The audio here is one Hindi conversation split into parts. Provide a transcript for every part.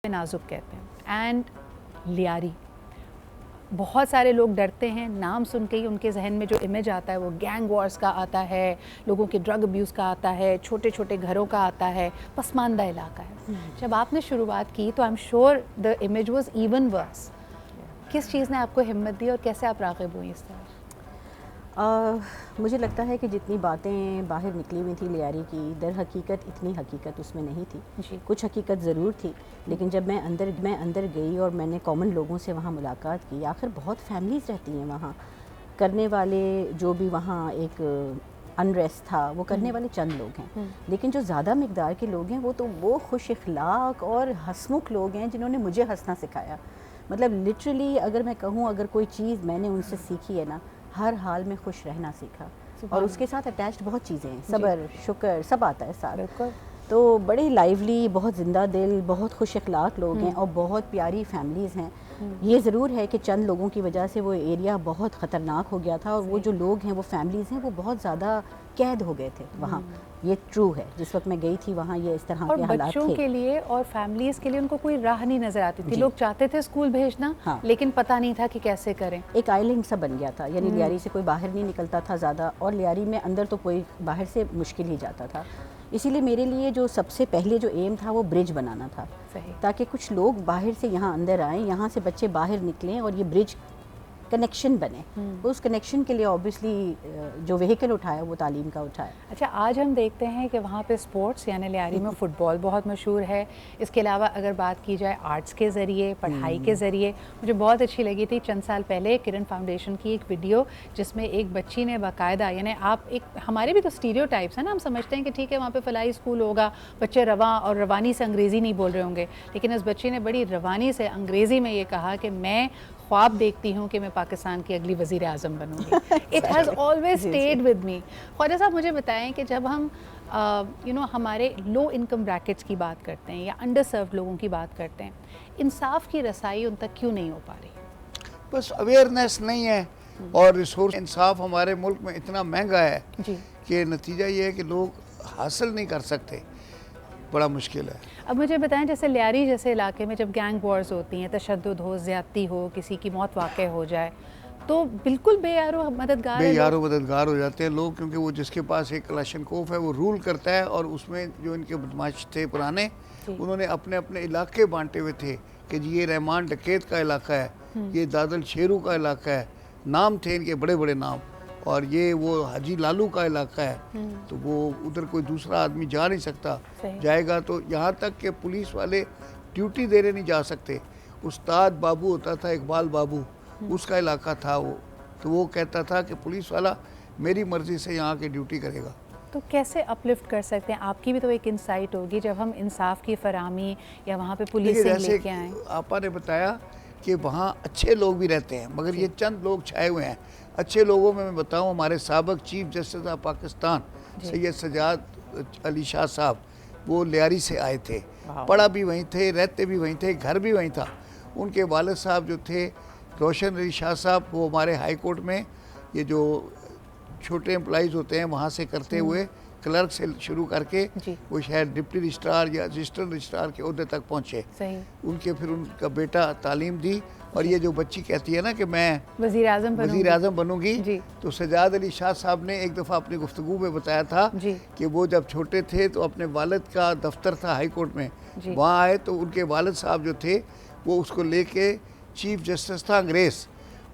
नाजुक कहते हैं एंड लियारी। बहुत सारे लोग डरते हैं, नाम सुन के ही उनके जहन में जो इमेज आता है वो गैंग वॉर्स का आता है, लोगों के ड्रग अब्यूज़ का आता है, छोटे छोटे घरों का आता है, पसमानदा इलाका है। जब आपने शुरुआत की तो I am sure the image was even worse. किस चीज़ ने आपको हिम्मत दी और कैसे आप राग़िब हुई इस तरह? मुझे लगता है कि जितनी बातें बाहर निकली हुई थी लियारी की, दर हकीकत इतनी हकीकत उसमें नहीं थी जी। कुछ हकीकत ज़रूर थी, लेकिन जब मैं अंदर गई और मैंने कॉमन लोगों से वहाँ मुलाकात की, आखिर बहुत फैमिलीज़ रहती हैं वहाँ। करने वाले जो भी वहाँ एक अनरेस्ट था वो करने वाले चंद लोग हैं, लेकिन जो ज़्यादा मकदार के लोग हैं वो खुश इखलाक और हंसमुख लोग हैं जिन्होंने मुझे हंसना सिखाया। मतलब लिटरली अगर मैं कहूँ, अगर कोई चीज़ मैंने उनसे सीखी है ना, हर हाल में खुश रहना सीखा। और उसके साथ अटैच्ड बहुत चीज़ें हैं, सब्र, शुक्र, सब आता है साथ। बिल्कुल। तो बड़े लाइवली, बहुत ज़िंदा दिल, बहुत खुश अखलाक लोग हैं और बहुत प्यारी फैमिलीज़ हैं। ये ज़रूर है कि चंद लोगों की वजह से वो एरिया बहुत ख़तरनाक हो गया था और वो जो लोग हैं, वो फैमिलीज़ हैं, वो बहुत ज़्यादा कैद हो गए थे वहाँ। ये ट्रू है, जिस वक्त मैं गई थी वहाँ ये इस तरह के हालात थे। बच्चों के लिए और फैमिलीज़ के लिए उनको कोई राह नहीं नज़र आती थी। लोग चाहते थे स्कूल भेजना, हाँ। लेकिन पता नहीं था कि कैसे करें। एक आइलैंड सा बन गया था, यानी लियारी से कोई बाहर नहीं निकलता था ज़्यादा, और लियारी में अंदर तो कोई बाहर से मुश्किल ही जाता था। इसीलिए मेरे लिए जो सबसे पहले जो एम था वो ब्रिज बनाना था, ताकि कुछ लोग बाहर से यहाँ अंदर आएँ, यहाँ से बच्चे बाहर निकलें और ये ब्रिज कनेक्शन बने। उस कनेक्शन के लिए ऑब्वियसली जो व्हीकल उठाया वो तालीम का उठाया। अच्छा, आज हम देखते हैं कि वहाँ पे स्पोर्ट्स यानी लियारी में फ़ुटबॉल बहुत मशहूर है। इसके अलावा अगर बात की जाए आर्ट्स के ज़रिए, पढ़ाई के ज़रिए, मुझे बहुत अच्छी लगी थी चंद साल पहले किरण फाउंडेशन की एक वीडियो, जिसमें एक बच्ची ने बाकायदा, यानी आप एक, हमारे भी तो स्टीरियोटाइप्स है ना, हम समझते हैं कि ठीक है वहाँ पे फलाही स्कूल होगा, बच्चे रवां और रवानी से अंग्रेज़ी नहीं बोल रहे होंगे, लेकिन इस बच्ची ने बड़ी रवानी से अंग्रेज़ी में ये कहा कि मैं ख्वाब देखती हूँ कि मैं पाकिस्तान की अगली वज़ीर आज़म बनूँगी। It has always stayed with me. Khwaja साहब, मुझे बताएं कि जब हम हमारे लो इनकम ब्रैकेट्स की बात करते हैं या अंडर सर्व्ड लोगों की बात करते हैं, इंसाफ की रसाई उन तक क्यों नहीं हो पा रही? बस अवेयरनेस नहीं है और रिसोर्स। इंसाफ हमारे मुल्क में इतना महंगा है कि नतीजा ये है कि लोग हासिल नहीं कर सकते, बड़ा मुश्किल है। अब मुझे बताएं, जैसे लियारी जैसे इलाके में जब गैंग वॉर्स होती हैं, तशद्दुद हो, ज़्यादती हो, किसी की मौत वाक़ई हो जाए, तो बिल्कुल बेयारो मददगार हो जाते हैं लोग, क्योंकि वो जिसके पास एक कलाशनकोफ है वो रूल करता है, और उसमें जो इनके बदमाश थे पुराने, उन्होंने अपने अपने इलाके बांटे हुए थे कि जी ये रहमान डकैत का इलाका है, ये दादल शेरू का इलाका है, नाम थे इनके बड़े बड़े नाम, और ये वो हाजी लालू का इलाका है, तो वो उधर कोई दूसरा आदमी जा नहीं सकता, जाएगा तो यहाँ तक कि पुलिस वाले ड्यूटी देने नहीं जा सकते। उस्ताद बाबू होता था, इकबाल बाबू, उसका इलाका था वो, तो वो कहता था कि पुलिस वाला मेरी मर्ज़ी से यहाँ के ड्यूटी करेगा। तो कैसे अपलिफ्ट कर सकते हैं? आपकी भी तो एक इंसाइट होगी जब हम इंसाफ की फराहमी या वहाँ पे पुलिसिंग लेके आएँ। आपा ने बताया कि वहाँ अच्छे लोग भी रहते हैं, मगर ये चंद लोग छाए हुए हैं। अच्छे लोगों में मैं बताऊं, हमारे साबिक chief justice of Pakistan Syed Sajjad Ali Shah साहब, वो लियारी से आए थे, पढ़ा भी वहीं थे, रहते भी वहीं थे, घर भी वहीं था। उनके वालिद साहब जो थे रोशन अली शाह साहब, वो हमारे हाई कोर्ट में ये जो छोटे एम्प्लॉइज़ होते हैं वहाँ से करते हुए क्लर्क से शुरू करके वो शायद डिप्टी रजिस्ट्रार या असिस्टेंट रजिस्ट्रार के ओहदे तक पहुँचे। उनके फिर उनका बेटा तालीम दी, और ये जो बच्ची कहती है ना कि मैं वज़ीर आज़म बनूंगी, तो सजाद अली शाह साहब ने एक दफ़ा अपनी गुफ्तगू में बताया था कि वो जब छोटे थे तो अपने वालिद का दफ्तर था हाई कोर्ट में, वहाँ आए तो उनके वालिद साहब जो थे वो उसको लेके, चीफ जस्टिस था अंग्रेज़,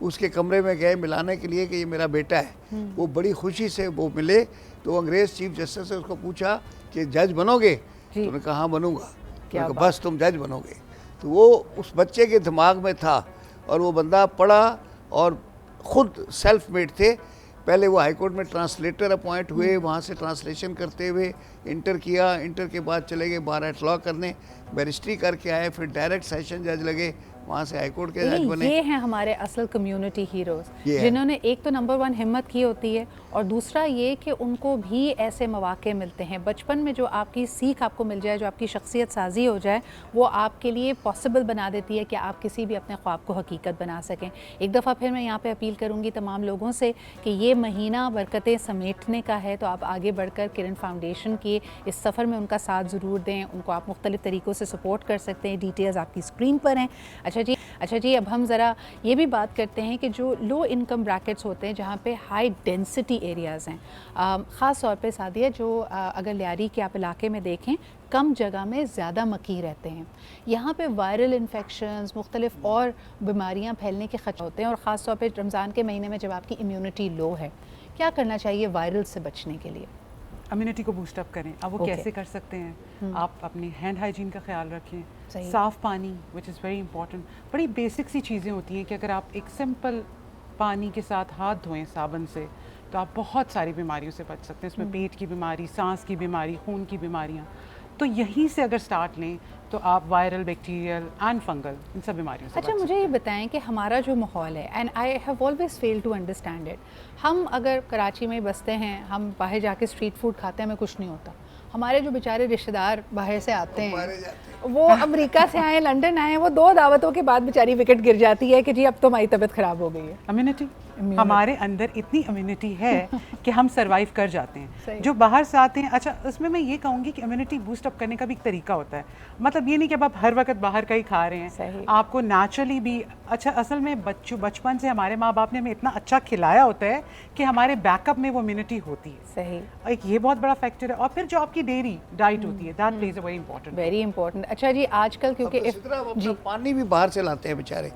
उसके कमरे में गए मिलाने के लिए कि ये मेरा बेटा है। वो बड़ी खुशी से वो मिले, तो अंग्रेज़ चीफ जस्टिस से उसको पूछा कि जज बनोगे? तो उन्होंने कहा हाँ बनूंगा। तो बस तुम जज बनोगे। तो वो उस बच्चे के दिमाग में था, और वो बंदा पढ़ा और ख़ुद सेल्फ मेड थे। पहले वो हाई कोर्ट में ट्रांसलेटर अपॉइंट हुए, वहाँ से ट्रांसलेशन करते हुए इंटर किया, इंटर के बाद चले गए बार एट लॉ करने, बैरिस्ट्री करके आए, फिर डायरेक्ट सेशन जज लगे, वहाँ से हाई कोर्ट के जज बने। ये हैं हमारे असल कम्युनिटी हीरोज़, जिन्होंने एक तो नंबर 1 हिम्मत की होती है, और दूसरा ये कि उनको भी ऐसे मौके मिलते हैं। बचपन में जो आपकी सीख आपको मिल जाए, जो आपकी शख्सियत साजी हो जाए, वो आपके लिए पॉसिबल बना देती है कि आप किसी भी अपने ख्वाब को हकीकत बना सकें। एक दफ़ा फिर मैं यहाँ पे अपील करूँगी तमाम लोगों से कि ये महीना बरकतें समेटने का है, तो आप आगे बढ़कर किरण फाउंडेशन की चाहिए, इस सफ़र में उनका साथ ज़रूर दें, उनको आप मुख्तलिफ़ तरीक़ों से सपोर्ट कर सकते हैं। डिटेल्स आपकी स्क्रीन पर हैं। अच्छा जी, अब हम ज़रा ये भी बात करते हैं कि जो लो इनकम ब्रैकेट्स होते हैं जहाँ पे हाई डेंसिटी एरियाज़ हैं, ख़ास तौर पे सादिया जो अगर लियारी के आप इलाके में देखें, कम जगह में ज़्यादा मकीर रहते हैं, यहाँ पे वायरल इन्फेक्शंस, मुख्तलिफ और बीमारियाँ फैलने के खतरे होते हैं, और ख़ास तौर पे रमज़ान के महीने में जब आपकी इम्यूनिटी लो है, क्या करना चाहिए वायरल से बचने के लिए? इम्यूनिटी को बूस्ट अप करें। अब वो कैसे कर सकते हैं? आप अपनी हैंड हाइजीन का ख्याल रखें, साफ़ पानी, विच इज़ वेरी इंपॉर्टेंट। बड़ी बेसिक सी चीज़ें होती हैं कि अगर आप एक सिंपल पानी के साथ हाथ धोएं साबुन से, तो आप बहुत सारी बीमारियों से बच सकते हैं। इसमें पेट की बीमारी, सांस की बीमारी, खून की बीमारियाँ, तो यहीं से अगर स्टार्ट लें तो आप वायरल, बैक्टीरियल एंड फंगल, इन सब बीमारियों से अच्छा, मुझे ये बताएं कि हमारा जो माहौल है, and I have always fail to understand it, हम अगर कराची में बसते हैं, हम बाहर जाके स्ट्रीट फूड खाते हैं, हमें कुछ नहीं होता। हमारे जो बेचारे रिश्तेदार बाहर से आते हैं, वो अमेरिका से आए, लंदन आए, वो 2 दावतों के बाद बेचारी विकेट गिर जाती है कि जी अब तो हमारी तबीयत ख़राब हो गई है। इम्यूनिटी, हमारे अंदर इतनी इम्यूनिटी है कि हम सरवाइव कर जाते हैं। जो बाहर से आते हैं, अच्छा उसमें मैं ये कहूँगी कि इम्यूनिटी बूस्ट अप करने का भी एक तरीका होता है। मतलब ये नहीं कि अब आप हर वक्त बाहर का ही खा रहे हैं, आपको नेचुरली भी अच्छा, असल में बचपन से हमारे माँ बाप ने हमें इतना अच्छा खिलाया होता है कि हमारे बैकअप में वो इम्यूनिटी होती है। सही, एक ये बहुत बड़ा फैक्टर है। और फिर जो आपकी डेयरी डाइट होती है, that plays a very important. अच्छा जी, आजकल क्योंकि जी पानी भी बाहर से लाते हैं बेचारे,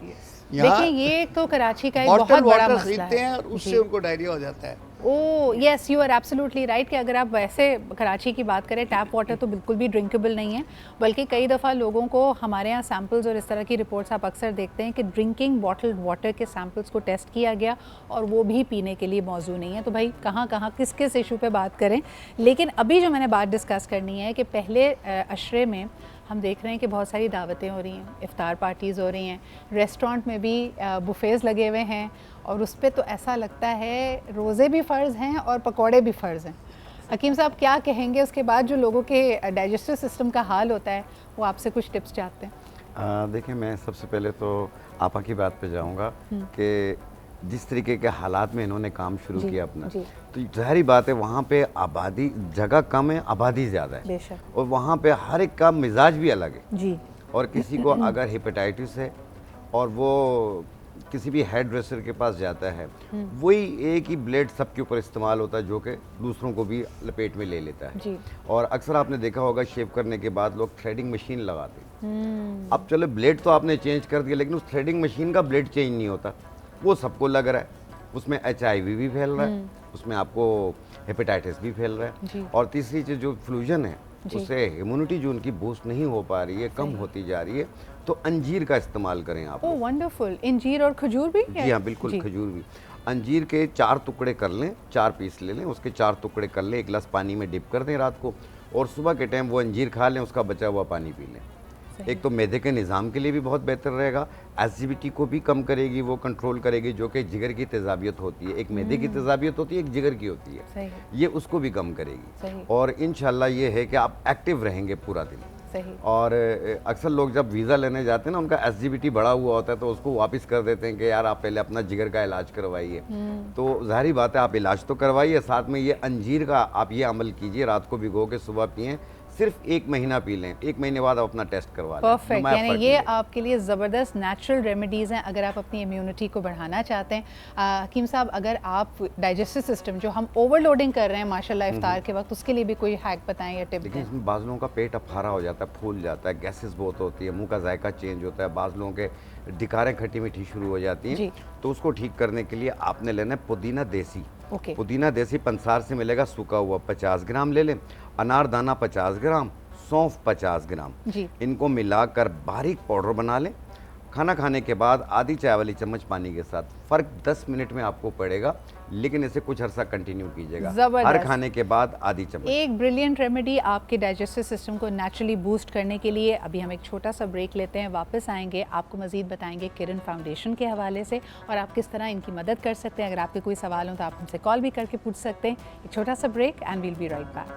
देखिए ये तो कराची का एक बहुत बड़ा मसला है और उससे उनको डायरिया हो जाता है। Oh yes, you are absolutely right कि अगर आप वैसे कराची की बात करें, टैप वाटर तो बिल्कुल भी ड्रिंकेबल नहीं है, बल्कि कई दफ़ा लोगों को हमारे यहाँ सैम्पल्स और इस तरह की रिपोर्ट्स आप अक्सर देखते हैं कि ड्रिंकिंग बॉटल्ड वाटर के सैम्पल्स को टेस्ट किया गया और वो भी पीने के लिए मौजूद नहीं है। तो भाई कहाँ कहाँ किस किस इशू पे बात करें। लेकिन अभी जो मैंने बात डिस्कस करनी है कि पहले अशरे में हम देख रहे हैं कि बहुत सारी दावतें हो रही हैं, इफ्तार पार्टीज़ हो रही हैं, रेस्टोरेंट में भी बुफेज़ लगे हुए हैं, और उस पर तो ऐसा लगता है रोज़े भी फ़र्ज़ हैं और पकौड़े भी फ़र्ज़ हैं। हकीम साहब क्या कहेंगे उसके बाद जो लोगों के डाइजेस्टिव सिस्टम का हाल होता है, वो आपसे कुछ टिप्स चाहते हैं? देखिए, मैं सबसे पहले तो आपा की बात पे जाऊंगा कि जिस तरीके के हालात में इन्होंने काम शुरू किया अपना, तो ज़ाहिरी बात है वहाँ पे आबादी, जगह कम है, आबादी ज़्यादा है, और वहाँ पे हर एक का मिजाज भी अलग है जी। और किसी को अगर हेपेटाइटिस है और वो किसी भी हेयर ड्रेसर के पास जाता है, वही एक ही ब्लेड सबके ऊपर इस्तेमाल होता है जो कि दूसरों को भी लपेट में ले लेता है जी। और अक्सर आपने देखा होगा शेव करने के बाद लोग थ्रेडिंग मशीन लगाते हैं। अब चलो ब्लेड तो आपने चेंज कर दिया, लेकिन उस थ्रेडिंग मशीन का ब्लेड चेंज नहीं होता, वो सबको लग रहा है, उसमें HIV भी फैल रहा है, उसमें आपको हेपेटाइटिस भी फैल रहा है, और तीसरी चीज़ जो फ्लूजन है उससे इम्यूनिटी जो उनकी बूस्ट नहीं हो पा रही है, कम होती जा रही है, तो अंजीर का इस्तेमाल करें आप। ओह वंडरफुल, अंजीर और खजूर भी? जी हाँ बिल्कुल, खजूर भी। अंजीर के 4 टुकड़े कर लें, 4 पीस ले लें, उसके 4 टुकड़े कर लें, 1 गिलास पानी में डिप कर दें रात को, और सुबह के टाइम वो अंजीर खा लें, उसका बचा हुआ पानी पी लें। एक तो मैदे के निज़ाम के लिए भी बहुत बेहतर रहेगा, एसिडिटी को भी कम करेगी, वो कंट्रोल करेगी, जो कि जिगर की तेज़ाबियत होती है, एक मैदे की तेज़ाबियत होती है, एक जिगर की होती है, ये उसको भी कम करेगी, और इंशाल्लाह ये है कि आप एक्टिव रहेंगे पूरा दिन। और अक्सर लोग जब वीज़ा लेने जाते हैं ना, उनका एसिडिटी बढ़ा हुआ होता है, तो उसको वापस कर देते हैं कि यार आप पहले अपना जिगर का इलाज करवाइए। तो ज़ाहिरी बात है आप इलाज तो करवाइए, साथ में ये अंजीर का आप ये अमल कीजिए, रात को भिगो के सुबह पिएं, सिर्फ 1 महीना पी लें, 1 महीने बाद आप अपना टेस्ट करवा लें। परफेक्ट, यानी ये आपके लिए ज़बरदस्त नेचुरल रेमेडीज़ हैं अगर आप अपनी इम्यूनिटी को बढ़ाना चाहते हैं। हकीम साहब, अगर आप डाइजेस्टिव सिस्टम जो हम ओवरलोडिंग कर रहे हैं माशाल्लाह इफ्तार के वक्त, उसके लिए भी कोई हैक बताएं या टिप दें? इसमें बाज़ लोगों का पेट अफारा हो जाता है, फूल जाता है, गैसेस बहुत होती है, मुंह का जायका चेंज होता है, बाज़ लोगों के डिकारें खट्टी मीठी शुरू हो जाती हैं, तो उसको ठीक करने के लिए आपने लेना है पुदीना देसी। पुदीना देसी पंसार से मिलेगा, सूखा हुआ 50 ग्राम ले लें, अनारदाना 50 ग्राम, सौंफ 50 ग्राम, इनको मिलाकर बारीक पाउडर बना लें। खाना खाने के बाद आधी चाय वाली चम्मच पानी के साथ, फ़र्क 10 मिनट में आपको पड़ेगा, लेकिन इसे कुछ अर्सा कंटिन्यू कीजिएगा, हर खाने के बाद आधी चम्मच। एक ब्रिलियंट रेमेडी आपके डाइजेस्टिव सिस्टम को नेचुरली बूस्ट करने के लिए। अभी हम एक छोटा सा ब्रेक लेते हैं, वापस आएंगे, आपको मजीद बताएंगे किरण फाउंडेशन के हवाले से और आप किस तरह इनकी मदद कर सकते हैं। अगर आपके कोई सवाल हो तो आप हमसे कॉल भी करके पूछ सकते हैं। एक छोटा सा break and we'll be right back.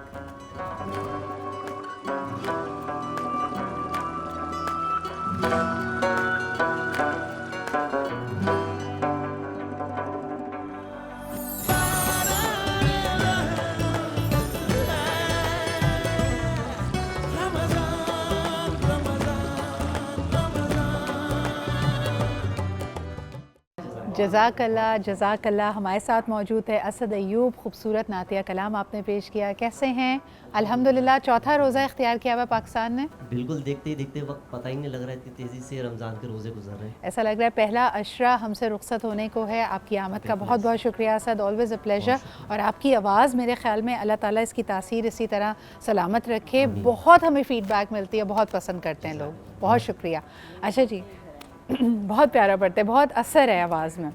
जज़ाकल्लाह। हमारे साथ मौजूद है असद अयूब। खूबसूरत नातिया कलाम आपने पेश किया। कैसे हैं? अल्हम्दुलिल्लाह। चौथा रोज़ा इख्तियार किया हुआ पाकिस्तान ने। बिल्कुल, देखते ही देखते वक्त पता ही नहीं लग रहा है, इतनी तेज़ी से रमज़ान के रोज़े गुजर रहे हैं। ऐसा लग रहा है पहला अशरा हमसे रुखसत होने को है। आपकी आमद का बहुत बहुत शुक्रिया असद, ऑलवेज़ अ प्लेजर। और आपकी आवाज़ मेरे ख्याल में अल्लाह ताला इसकी तासीर इसी तरह सलामत रखे। बहुत हमें फ़ीडबैक मिलती है, बहुत पसंद करते हैं लोग। बहुत शुक्रिया। अच्छा जी, बहुत प्यारा पड़ता है, बहुत असर है आवाज़ में।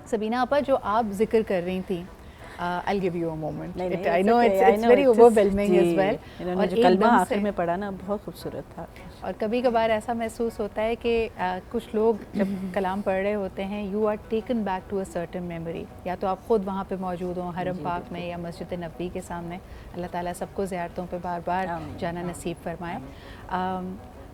सबीना आपा, जो आप जिक्र कर रही थी, I'll give you a moment. I know it's very overwhelming as well. और जो कलमा आखिर में पढ़ा ना, बहुत खूबसूरत था। और कभी कभार ऐसा महसूस होता है कि कुछ लोग जब कलाम पढ़ रहे होते हैं, you are taken back to a certain memory. या तो आप ख़ुद वहाँ पे मौजूद हों हरम पाक में या मस्जिद नबवी के सामने। अल्लाह ताला सबको ज़ियारतों पे बार बार जाना नसीब फरमाए।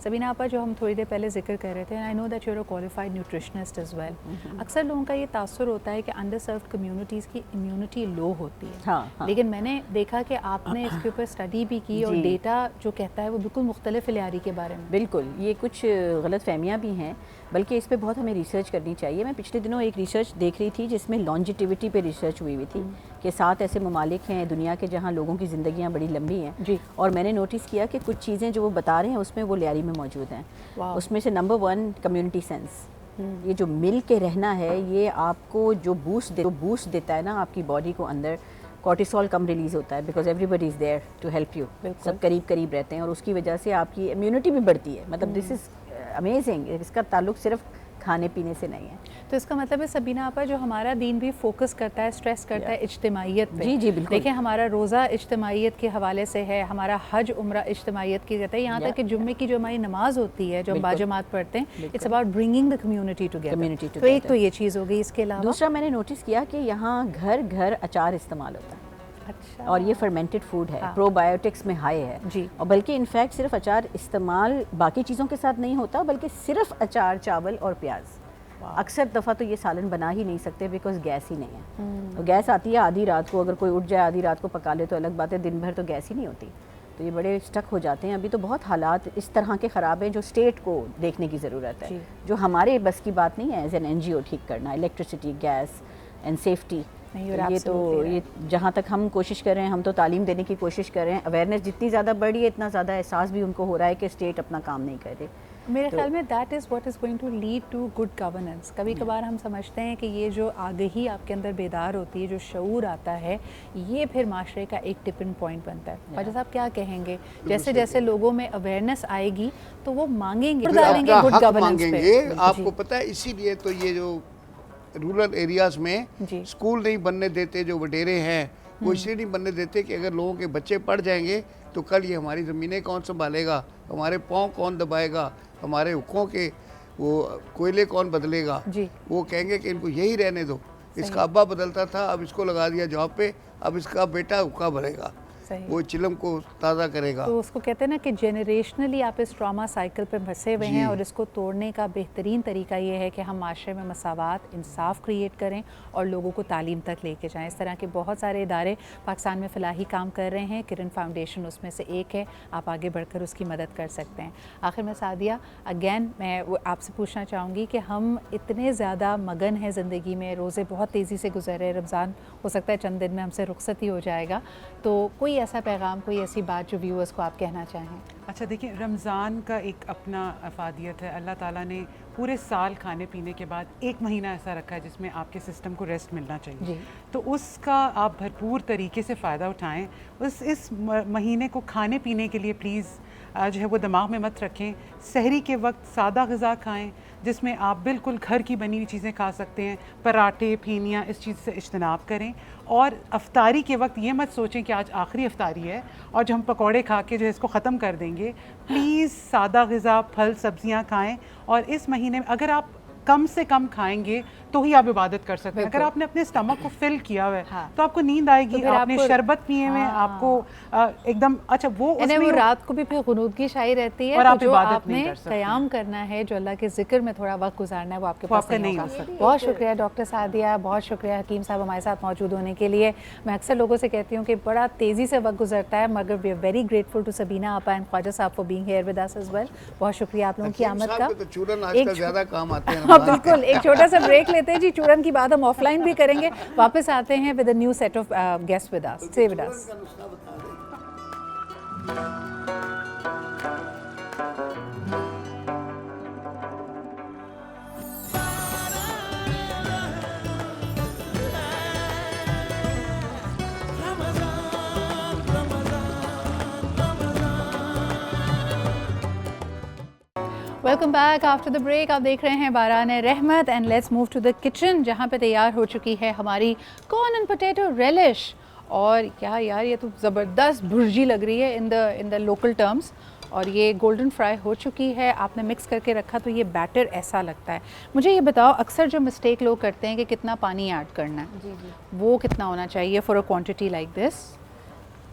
सबीना आपा, जो हम थोड़ी देर पहले जिक्र कर रहे थे, I know that you are a qualified nutritionist as well. अक्सर लोगों का ये तासुर होता है कि अंडर सर्व्ड कम्युनिटीज़ की इम्यूनिटी लो होती है। हाँ। लेकिन मैंने देखा कि आपने इसके ऊपर स्टडी भी की और डेटा जो कहता है वो बिल्कुल मुख्तलिफ लियारी के बारे में। बिल्कुल, ये कुछ गलत फहमियाँ भी हैं, बल्कि इस पर बहुत हमें रिसर्च करनी चाहिए। मैं पिछले दिनों एक रिसर्च देख रही थी जिसमें लॉन्जिटिविटी पे रिसर्च हुई थी कि 7 ऐसे ममालिक हैं दुनिया के जहाँ लोगों की ज़िंदगियाँ बड़ी लंबी हैं जी। और मैंने नोटिस किया कि कुछ चीज़ें जो वो बता रहे हैं उसमें वो लियारी में मौजूद हैं। उसमें से नंबर 1 कम्युनिटी सेंस। ये जो मिल के रहना है, ये आपको जो बूस्ट देता है ना आपकी बॉडी को अंदर, कॉर्टिसोल कम रिलीज़ होता है because everybody is there to help you. सब करीब करीब रहते हैं और उसकी वजह से आपकी इम्यूनिटी भी बढ़ती है। मतलब दिस इज़ अमेजिंग। इसका ताल्लुक सिर्फ खाने पीने से नहीं है। तो इसका मतलब है सबीना आपा, जो हमारा दीन भी फोकस करता है, स्ट्रेस करता है इज्तिमाइयत पे। जी बिल्कुल। देखिए, हमारा रोज़ा इज्तिमाइयत के हवाले से है, हमारा हज उम्रा इज्तिमाइयत की रहता है। यहाँ तक कि जुम्मे की जो हमारी नमाज होती है, जो हम बाजमात पढ़ते हैं, it's about bringing the community together. तो एक तो ये चीज़ हो गई। इसके अलावा दूसरा मैंने नोटिस किया कि यहाँ घर घर अचार इस्तेमाल होता है। अच्छा। और ये फर्मेंटेड फूड है, प्रोबायोटिक्स में हाई है जी। और बल्कि इनफैक्ट सिर्फ अचार इस्तेमाल बाकी चीज़ों के साथ नहीं होता, बल्कि सिर्फ अचार, चावल और प्याज। अक्सर दफ़ा तो ये सालन बना ही नहीं सकते बिकॉज गैस ही नहीं है। तो गैस आती है आधी रात को, अगर कोई उठ जाए आधी रात को पका ले तो अलग बात है, दिन भर तो गैस ही नहीं होती। तो ये बड़े स्टक हो जाते हैं। अभी तो बहुत हालात इस तरह के ख़राब हैं जो स्टेट को देखने की ज़रूरत है, जो हमारे बस की बात नहीं है एज एन NGO ठीक करना। इलेक्ट्रिसिटी, गैस एंड सेफ्टी, ये जहाँ तक हम कोशिश कर रहे हैं, हम तो तालीम देने की कोशिश कर रहे हैं। अवेयरनेस जितनी ज़्यादा बढ़ी है, इतना ज़्यादा एहसास भी उनको हो रहा है कि स्टेट अपना काम नहीं कर रही। मेरे ख्याल में that is what is going to lead to good governance. कभी कभार हम समझते हैं कि ये जो आगही आपके अंदर बेदार होती है, जो शऊर आता है, ये फिर माशरे का एक टिपिंग पॉइंट बनता है। ख्वाजा साहब क्या कहेंगे? जैसे जैसे लोगों में अवेयरनेस आएगी तो वो मांगेंगे गुड गवर्नेंस। आपको पता है, इसीलिए तो ये जो रूरल एरियाज़ में स्कूल नहीं बनने देते, जो वडेरे हैं वो इसलिए नहीं बनने देते कि अगर लोगों के बच्चे पढ़ जाएंगे तो कल ये हमारी ज़मीनें कौन संभालेगा, हमारे पाँव कौन दबाएगा, हमारे हुक्कों के वो कोयले कौन बदलेगा। वो कहेंगे कि इनको यही रहने दो। इसका अब्बा बदलता था, अब इसको लगा दिया जॉब पे, अब इसका बेटा हुक्का भरेगा, वो चिलम को ताज़ा करेगा। तो उसको कहते हैं ना कि जेनरेशनली आप इस ट्रॉमा साइकिल पे फंसे हुए हैं और इसको तोड़ने का बेहतरीन तरीका ये है कि हम माशरे में मसावात, इंसाफ क्रिएट करें और लोगों को तालीम तक लेके जाएं। इस तरह के बहुत सारे इदारे पाकिस्तान में फ़लाही काम कर रहे हैं। किरण फाउंडेशन उसमें से एक है। आप आगे बढ़कर उसकी मदद कर सकते हैं। आखिर में सादिया, अगेन मैं आपसे पूछना चाहूँगी कि हम इतने ज़्यादा मगन हैं ज़िंदगी में, रोज़े बहुत तेज़ी से गुजर रहे, रमज़ान हो सकता है चंद दिन में हमसे रुखसत ही हो जाएगा, तो कोई ऐसा पैगाम, कोई ऐसी बात जो व्यूअर्स को आप कहना चाहें? अच्छा, देखिए, रमज़ान का एक अपना अफादियत है। अल्लाह ताला ने पूरे साल खाने पीने के बाद एक महीना ऐसा रखा है जिसमें आपके सिस्टम को रेस्ट मिलना चाहिए। तो उसका आप भरपूर तरीके से फ़ायदा उठाएं। इस महीने को खाने पीने के लिए प्लीज़ जो है वो दिमाग में मत रखें। सहरी के वक्त सादा ग़िज़ा खाएं जिसमें आप बिल्कुल घर की बनी हुई चीज़ें खा सकते हैं। पराठे, फेनियाँ, इस चीज़ से इज्तनाब करें। और अफ्तारी के वक्त ये मत सोचें कि आज आखिरी अफ्तारी है और जो हम पकौड़े खा के जो है इसको ख़त्म कर देंगे। प्लीज़ सादा ग़िज़ा, फल सब्ज़ियाँ खाएं। और इस महीने में अगर आप कम से कम खाएंगे तो ही आप इबादत कर सकते हैं। अगर आपने अपने स्टमक को फिल किया हुआ है तो आपको नींद आएगी। तो आपने शरबत पिए हुए, आपको एकदम अच्छा वो रात को भी फिर गुनूदगी शाही रहती है और आप जो इबादत आपने नहीं कर सकते। क़याम करना है, जो अल्लाह के जिक्र में थोड़ा वक्त गुजारना है, वो आपके पास नहीं हो सकता। बहुत शुक्रिया डॉक्टर सादिया, बहुत शुक्रिया हकीम साहब हमारे साथ मौजूद होने के लिए। मैं अक्सर लोगों से कहती हूँ कि बड़ा तेज़ी से वक्त गुजरता है, मगर we are very grateful to Sabina आपा एंड ख्वाजा साहब for being here with us as well. बहुत शुक्रिया आप लोगों की आमद का। चूरन आजकल ज़्यादा काम आते हैं। बिल्कुल, एक छोटा सा ब्रेक लेते हैं जी। चूरन की बात हम ऑफलाइन भी करेंगे, वापस आते हैं with a new set of guest with us. Stay with us. Welcome back after the break. आप देख रहे हैं Baran Rehmat and let's move to the kitchen, जहाँ पे तैयार हो चुकी है हमारी कॉर्न एंड पोटैटो रेलिश। और क्या यार, ये तो ज़बरदस्त भुर्जी लग रही है इन द लोकल टर्म्स। और ये गोल्डन फ्राई हो चुकी है, आपने मिक्स करके रखा तो ये बैटर ऐसा लगता है। मुझे ये बताओ, अक्सर जो मिस्टेक लोग करते हैं कि कितना पानी ऐड करना है, जी जी, वो कितना होना चाहिए for a quantity like this?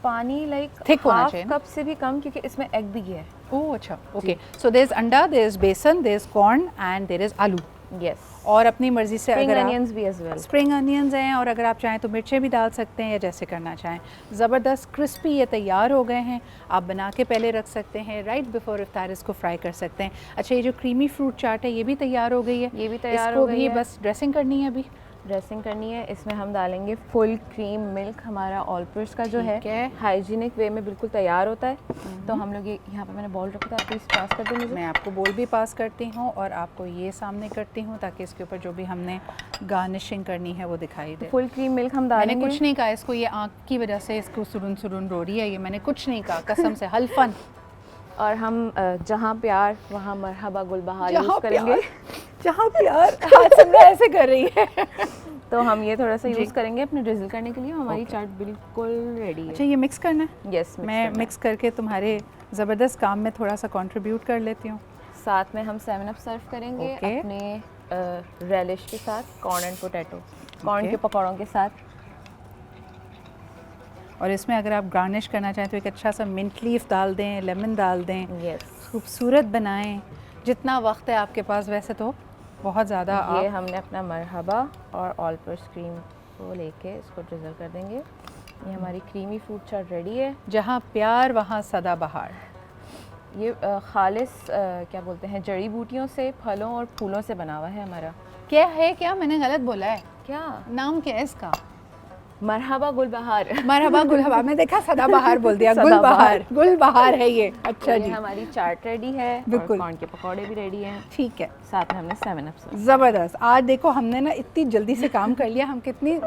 पानी लाइक थिक होना हाफ चाहिए, कप से भी कम, क्योंकि इसमें एग भी है। ओह अच्छा, okay. So there is anda, there is besan, there is corn and there is aloo. Yes. और अपनी मर्जी से स्प्रिंग अगर अनियंस भी एज वेल। स्प्रिंग अनियंस हैं, और अगर आप चाहें तो मिर्चें भी डाल सकते हैं या जैसे करना चाहें। ज़बरदस्त क्रिस्पी ये तैयार हो गए हैं। आप बना के पहले रख सकते हैं, राइट बिफोर इफ्तार इसको फ्राई कर सकते हैं। अच्छा, ये जो क्रीमी फ्रूट चाट है ये भी तैयार हो गई है? ये भी तैयार हो गई है। बस ड्रेसिंग करनी है अभी। ड्रेसिंग करनी है, इसमें हम डालेंगे फुल क्रीम मिल्क। हमारा ऑल पर्स का जो है हाइजीनिक वे में बिल्कुल तैयार होता है। तो हम लोग ये यहाँ पे मैंने बॉल रखा था, आप प्लीज़ पास कर दें मुझे। मैं आपको बोल भी पास करती हूँ और आपको ये सामने करती हूँ ताकि इसके ऊपर जो भी हमने गार्निशिंग करनी है वो दिखाई दे। फुल क्रीम मिल्क हम डालेंगे। मैंने कुछ नहीं कहा इसको, ये आँख की वजह से इसको सुरुन सुरुन रो रही है, ये मैंने कुछ नहीं कहा, कसम से हल्फन। और हम जहाँ प्यार वहाँ मरहबा गुलबहार यूज़ करेंगे। जहाँ प्यार ऐसे कर रही है। तो हम ये थोड़ा सा यूज़ करेंगे अपने ड्रिजल करने के लिए। हमारी चाट बिल्कुल रेडी है। अच्छा, ये मिक्स करना है? यस, मैं मिक्स करके तुम्हारे ज़बरदस्त काम में थोड़ा सा कंट्रीब्यूट कर लेती हूँ। साथ में हम 7 अप सर्व करेंगे अपने रेलिश के साथ, कॉर्न एंड पोटैटो, कॉर्न के पकौड़ों के साथ। और इसमें अगर आप गार्निश करना चाहें तो एक अच्छा सा मिंट लीफ डाल दें, लेमन डाल दें। यस। खूबसूरत बनाएं जितना वक्त है आपके पास, वैसे तो बहुत ज़्यादा। ये हमने अपना मरहबा और ऑल पर्स क्रीम को लेके इसको ड्रिजल कर देंगे। ये हमारी क्रीमी फ्रूट चाट रेडी है। जहाँ प्यार वहाँ सदाबहार। ये खालिस क्या बोलते हैं, जड़ी बूटियों से, फलों और फूलों से बना हुआ है हमारा। क्या है, क्या मैंने गलत बोला है? क्या नाम क्या है इसका? मरहबा गुलबहार। मरहबा गुलबहार, मैं देखा सदाबहार बोल दिया। गुलबहार, गुलबहार है ये। अच्छा जी, हमारी चाट रेडी है, बिल्कुल। कॉर्न के पकौड़े भी रेडी हैं। ठीक है, साथ में हमने 7 अप। ज़बरदस्त। आज देखो हमने ना इतनी जल्दी से काम कर लिया, हम कितनी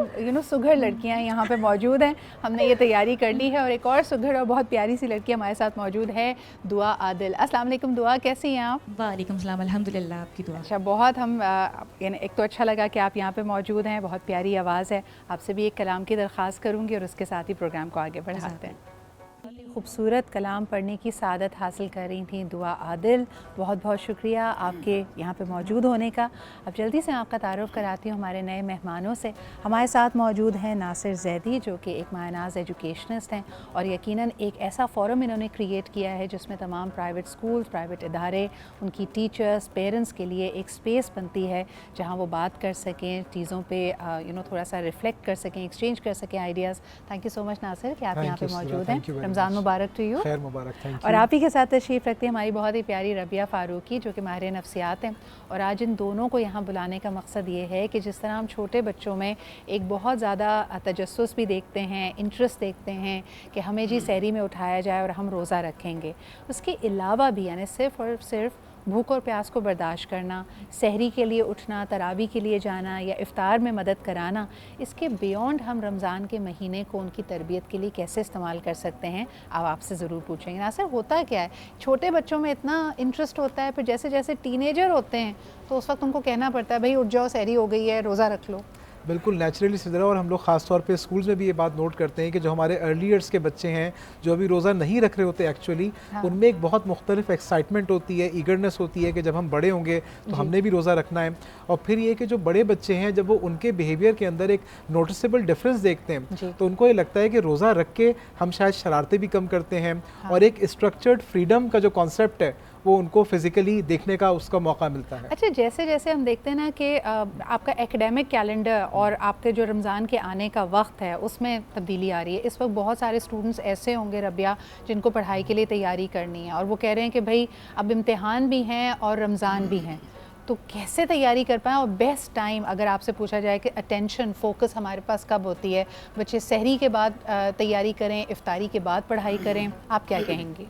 सुघड़ लड़कियां यहाँ पे मौजूद हैं। हमने ये तैयारी कर ली है और एक और सुघड़ और बहुत प्यारी सी लड़की हमारे साथ मौजूद है, दुआ आदिल। अस्सलाम वालेकुम दुआ, कैसी हैं आप? वालेकुम सलाम, अल्हम्दुलिल्लाह, आपकी दुआ। अच्छा, बहुत हम एक तो अच्छा लगा कि आप यहाँ पे मौजूद हैं, बहुत प्यारी आवाज़ है। आपसे भी एक कलाम की दरख्वास्त करूँगी और उसके साथ ही प्रोग्राम को आगे बढ़ाते हैं। खूबसूरत कलाम पढ़ने की सादत हासिल कर रही थी दुआ आदिल, बहुत बहुत शुक्रिया आपके यहाँ पे मौजूद होने का। अब जल्दी से आपका तारुफ़ कराती हूँ हमारे नए मेहमानों से। हमारे साथ मौजूद हैं नासिर जैदी, जो कि एक मायनाज़ एजुकेशनिस्ट हैं और यकीनन एक ऐसा फ़ोरम इन्होंने क्रिएट किया है जिसमें तमाम प्राइवेट स्कूल्स, प्राइवेट इदारे, उनकी टीचर्स, पेरेंट्स के लिए एक स्पेस बनती है जहाँ वो बात कर सकें, चीज़ों पर थोड़ा सा रिफ्लेक्ट कर सकें, एक्सचेंज कर सकें ideas. Thank you so much Nasir कि आप यहाँ पर मौजूद हैं। रमज़ान मुबारक टू यू। खैर मुबारक, थैंक यू। और आप ही के साथ तशरीफ़ रखती है हमारी बहुत ही प्यारी रबिया फ़ारूकी, जो कि माहिर नफ्सियात हैं। और आज इन दोनों को यहाँ बुलाने का मकसद ये है कि जिस तरह हम छोटे बच्चों में एक बहुत ज़्यादा तजस्सुस भी देखते हैं, इंटरेस्ट देखते हैं कि हमें जी सहरी में उठाया जाए और हम रोज़ा रखेंगे, उसके अलावा भी यानी सिर्फ़ और सिर्फ भूख और प्यास को बर्दाश्त करना, सहरी के लिए उठना, तरावी के लिए जाना या इफ़्तार में मदद कराना, इसके बियॉन्ड हम रमज़ान के महीने को उनकी तरबियत के लिए कैसे इस्तेमाल कर सकते हैं, अब आपसे ज़रूर पूछेंगे। नासिर, होता क्या है, छोटे बच्चों में इतना इंटरेस्ट होता है, फिर जैसे जैसे टीनेजर होते हैं तो उस वक्त उनको कहना पड़ता है भाई उठ जाओ, सहरी हो गई है, रोज़ा रख लो। बिल्कुल नेचुरली सिद्धरा, और हम लोग ख़ास तौर पे स्कूल्स में भी ये बात नोट करते हैं कि जो हमारे अर्ली ईयर्स के बच्चे हैं जो अभी रोज़ा नहीं रख रहे होते एक्चुअली, उनमें एक बहुत मुख्तलिफ एक्साइटमेंट होती है, ईगरनेस होती है कि जब हम बड़े होंगे तो हमने भी रोज़ा रखना है। और फिर ये कि जो बड़े बच्चे हैं जब वो उनके बिहेवियर के अंदर एक नोटिसेबल डिफरेंस देखते हैं तो उनको ये लगता है कि रोज़ा रख के हम शायद शरारतें भी कम करते हैं और एक स्ट्रक्चर्ड फ्रीडम का जो कॉन्सेप्ट है वो उनको फिज़िकली देखने का उसका मौका मिलता है। अच्छा, जैसे जैसे हम देखते हैं ना कि आपका एकेडमिक कैलेंडर और आपके जो रमज़ान के आने का वक्त है उसमें तब्दीली आ रही है। इस वक्त बहुत सारे स्टूडेंट्स ऐसे होंगे रबिया जिनको पढ़ाई के लिए तैयारी करनी है और वो कह रहे हैं कि भाई अब इम्तिहान भी हैं और रमज़ान भी हैं, तो कैसे तैयारी कर पाएँ, और बेस्ट टाइम अगर आपसे पूछा जाए कि अटेंशन फोकस हमारे पास कब होती है? बच्चे सहरी के बाद तैयारी करें, इफ्तारी के बाद पढ़ाई करें, आप क्या कहेंगी?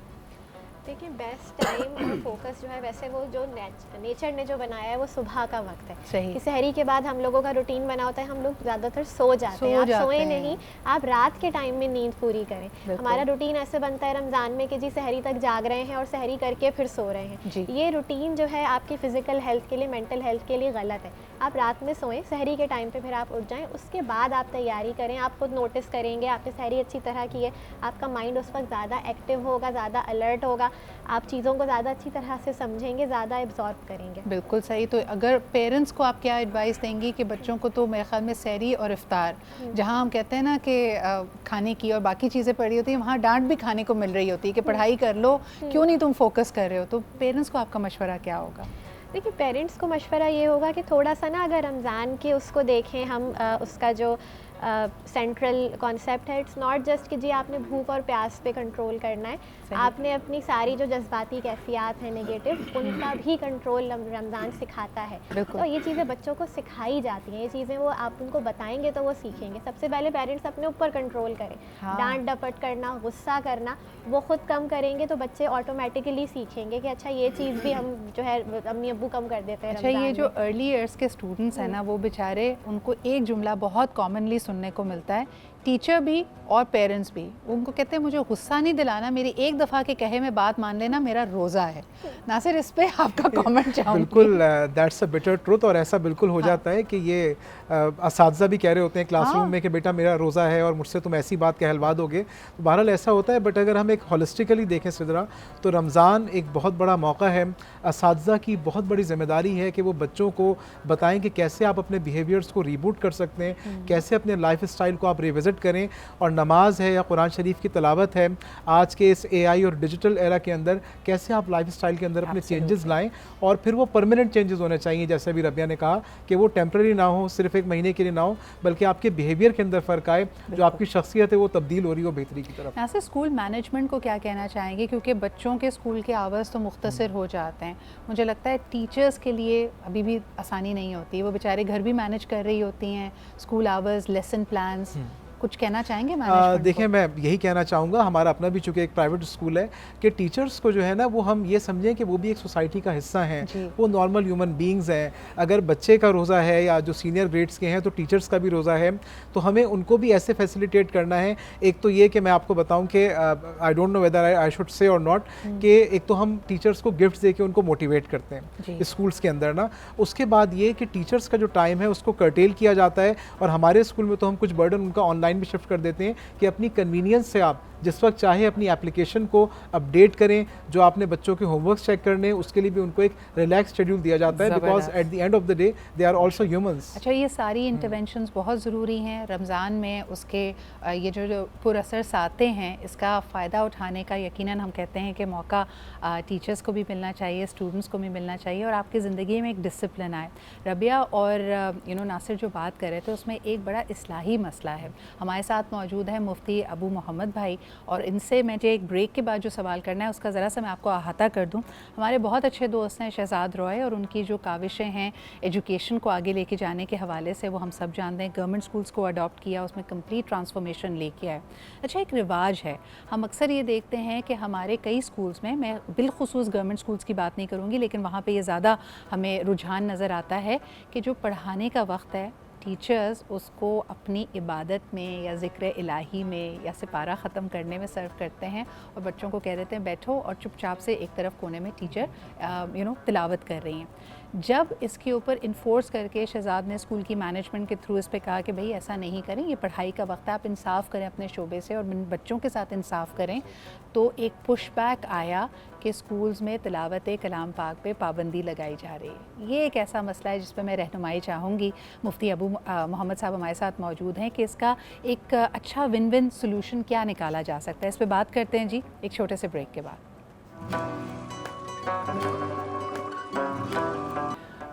देखिए बेस्ट टाइम और फोकस जो है वैसे वो जो नेचर ने जो बनाया है वो सुबह का वक्त है। सही। कि सहरी के बाद हम लोगों का रूटीन बना होता है, हम लोग ज़्यादातर सो जाते हैं। आप सोए नहीं, आप रात के टाइम में नींद पूरी करें। हमारा रूटीन ऐसे बनता है रमज़ान में कि जी सहरी तक जाग रहे हैं और सहरी करके फिर सो रहे हैं। ये रूटीन जो है आपकी फ़िज़िकल हेल्थ के लिए, मेंटल हेल्थ के लिए गलत है। आप रात में सोएं, सहरी के टाइम पे फिर आप उठ जाएं, उसके बाद आप तैयारी करें। आप खुद नोटिस करेंगे आपने सहरी अच्छी तरह की है, आपका माइंड उस वक्त ज़्यादा एक्टिव होगा, ज़्यादा अलर्ट होगा, आप चीज़ों को ज़्यादा अच्छी तरह से समझेंगे, ज़्यादा एब्जॉर्ब करेंगे। बिल्कुल सही। तो अगर पेरेंट्स को आप क्या एडवाइस देंगी कि बच्चों को तो मेरे ख्याल में सहरी और इफ्तार, जहाँ हम कहते हैं ना कि खाने की और बाकी चीज़ें पड़ी होती हैं, वहाँ डांट भी खाने को मिल रही होती है कि पढ़ाई कर लो, क्यों नहीं तुम फोकस कर रहे हो? तो पेरेंट्स को आपका मशवरा क्या होगा? देखिए पेरेंट्स को मशवरा ये होगा कि थोड़ा सा ना अगर रमज़ान के उसको देखें हम, उसका जो सेंट्रल कॉन्सेप्ट है, इट्स नॉट जस्ट कि जी आपने भूख और प्यास पे कंट्रोल करना है, आपने अपनी सारी जो जज्बाती कैफियत है नेगेटिव, उनका भी कंट्रोल रमज़ान सिखाता है। तो ये चीज़ें बच्चों को सिखाई जाती हैं, ये चीज़ें वो आप उनको बताएंगे तो वो सीखेंगे। सबसे पहले पेरेंट्स अपने ऊपर कंट्रोल करें। डांट डपट करना, गुस्सा करना वो खुद कम करेंगे तो बच्चे ऑटोमेटिकली सीखेंगे कि अच्छा ये चीज़ भी हम जो है अम्मी अब्बू कम कर देते हैं। अच्छा, ये जो अर्ली ईयर्स के स्टूडेंट्स हैं ना, वो बेचारे, उनको एक जुमला बहुत कॉमनली सुनने को मिलता है, टीचर भी और पेरेंट्स भी, उनको कहते हैं मुझे गुस्सा नहीं दिलाना, मेरी एक दफ़ा के कहे में बात मान लेना, मेरा रोज़ा है। नासिर, इस पे आपका कमेंट चाहूँगी। बिल्कुल, दैट्स अ बिटर ट्रुथ, और ऐसा बिल्कुल हो जाता है कि ये असातिज़ा भी कह रहे होते हैं क्लासरूम में कि बेटा मेरा रोज़ा है और मुझसे तुम ऐसी बात कहलवा दोगे। तो बहरहाल ऐसा होता है, बट अगर हम एक होलिस्टिकली देखें सिदरा, तो रमज़ान एक बहुत बड़ा मौका है। असातिज़ा की बहुत बड़ी ज़िम्मेदारी है कि वो बच्चों को बताएं कि कैसे आप अपने बिहेवियर्स को रीबूट कर सकते हैं, कैसे अपने लाइफ स्टाइल को आप रिविज़िट करें, और नमाज है या कुरान शरीफ की तिलावत है, आज के इस AI और डिजिटल एरा के अंदर कैसे आप लाइफ स्टाइल के अंदर अपने चेंजेस लाएं, और फिर वो परमानेंट चेंजेस होने चाहिए। जैसे अभी रबिया ने कहा कि वो टेम्प्रेरी ना हो, सिर्फ एक महीने के लिए ना हो, बल्कि आपके बिहेवियर के अंदर फ़र्क आए, जो आपकी शख्सियत है वो तब्दील हो रही हो बेहतरी की तरफ। यहाँ से स्कूल मैनेजमेंट को क्या कहना चाहेंगे, क्योंकि बच्चों के स्कूल के आवर्स तो मुख्तसर हो जाते हैं, मुझे लगता है टीचर्स के लिए अभी भी आसानी नहीं होती, वो बेचारे घर भी मैनेज कर रही होती हैं, स्कूल आवर्स, लेसन प्लान्स, कुछ कहना चाहेंगे मैनेजमेंट? देखिए, मैं यही कहना चाहूँगा, हमारा अपना भी चूँकि एक प्राइवेट स्कूल है, कि टीचर्स को जो है ना, वो हम ये समझें कि वो भी एक सोसाइटी का हिस्सा हैं, वो नॉर्मल ह्यूमन बींग्स हैं। अगर बच्चे का रोज़ा है या जो सीनियर ग्रेड्स के हैं तो टीचर्स का भी रोज़ा है, तो हमें उनको भी ऐसे फैसिलिटेट करना है। एक तो ये कि मैं आपको बताऊँ कि I don't know whether I should say और नॉट, कि एक तो हम टीचर्स को गिफ्ट दे के उनको मोटिवेट करते हैं स्कूल्स के अंदर ना। उसके बाद ये कि टीचर्स का जो टाइम है उसको कर्टेल किया जाता है, और हमारे स्कूल में तो हम कुछ बर्डन उनका ऑनलाइन भी शिफ्ट कर देते हैं कि अपनी कन्वीनियंस से आप जिस वक्त चाहे अपनी एप्लीकेशन को अपडेट करें, जो आपने बच्चों के होमवर्क चेक करने, उसके लिए भी उनको एक रिलैक्स शेड्यूल दिया जाता है, because at the end of the day they are also humans. अच्छा, ये सारी इंटरवेंशंस बहुत ज़रूरी हैं रमज़ान में, उसके ये जो पुरअसर साते हैं, इसका फ़ायदा उठाने का यकीनन हम कहते हैं कि मौका टीचर्स को भी मिलना चाहिए, स्टूडेंट्स को भी मिलना चाहिए, और आपकी ज़िंदगी में एक डिसिप्लिन आए। रबिया और नासिर जो बात कर रहे थे, उसमें एक बड़ा इस्लाही मसला है। हमारे साथ मौजूद है मुफ्ती अबू मोहम्मद भाई, और इनसे मुझे एक ब्रेक के बाद जो सवाल करना है उसका ज़रा सा मैं आपको अहाता कर दूं। हमारे बहुत अच्छे दोस्त हैं शहजाद रॉय, और उनकी जो काविशें हैं एजुकेशन को आगे लेके जाने के हवाले से, वो हम सब जानते हैं। गवर्नमेंट स्कूल्स को अडॉप्ट किया, उसमें कंप्लीट ट्रांसफॉर्मेशन लेके आए। अच्छा, एक रिवाज है, हम अक्सर ये देखते हैं कि हमारे कई स्कूल्स में, मैं बिलखुसूस गवर्नमेंट स्कूल्स की बात नहीं करूँगी, लेकिन वहाँ पर ये ज़्यादा हमें रुझान नज़र आता है कि जो पढ़ाने का वक्त है, टीचर्स उसको अपनी इबादत में या ज़िक्र इलाही में या सिपारा ख़त्म करने में सर्व करते हैं, और बच्चों को कह देते हैं बैठो, और चुपचाप से एक तरफ कोने में टीचर तिलावत कर रही हैं। जब इसके ऊपर इन्फोर्स करके शहजाद ने स्कूल की मैनेजमेंट के थ्रू इस पे कहा कि भाई ऐसा नहीं करें, ये पढ़ाई का वक्त है, आप इंसाफ करें अपने शोबे से और बच्चों के साथ इंसाफ करें, तो एक पुशबैक आया कि स्कूल्स में तिलावत कलाम पाक पे पाबंदी लगाई जा रही है। ये एक ऐसा मसला है जिस पर मैं रहनुमाई चाहूँगी। मुफ्ती अबू मोहम्मद साहब हमारे साथ मौजूद हैं कि इसका एक अच्छा विन विन सोल्यूशन क्या निकाला जा सकता है, इस पर बात करते हैं जी एक छोटे से ब्रेक के बाद।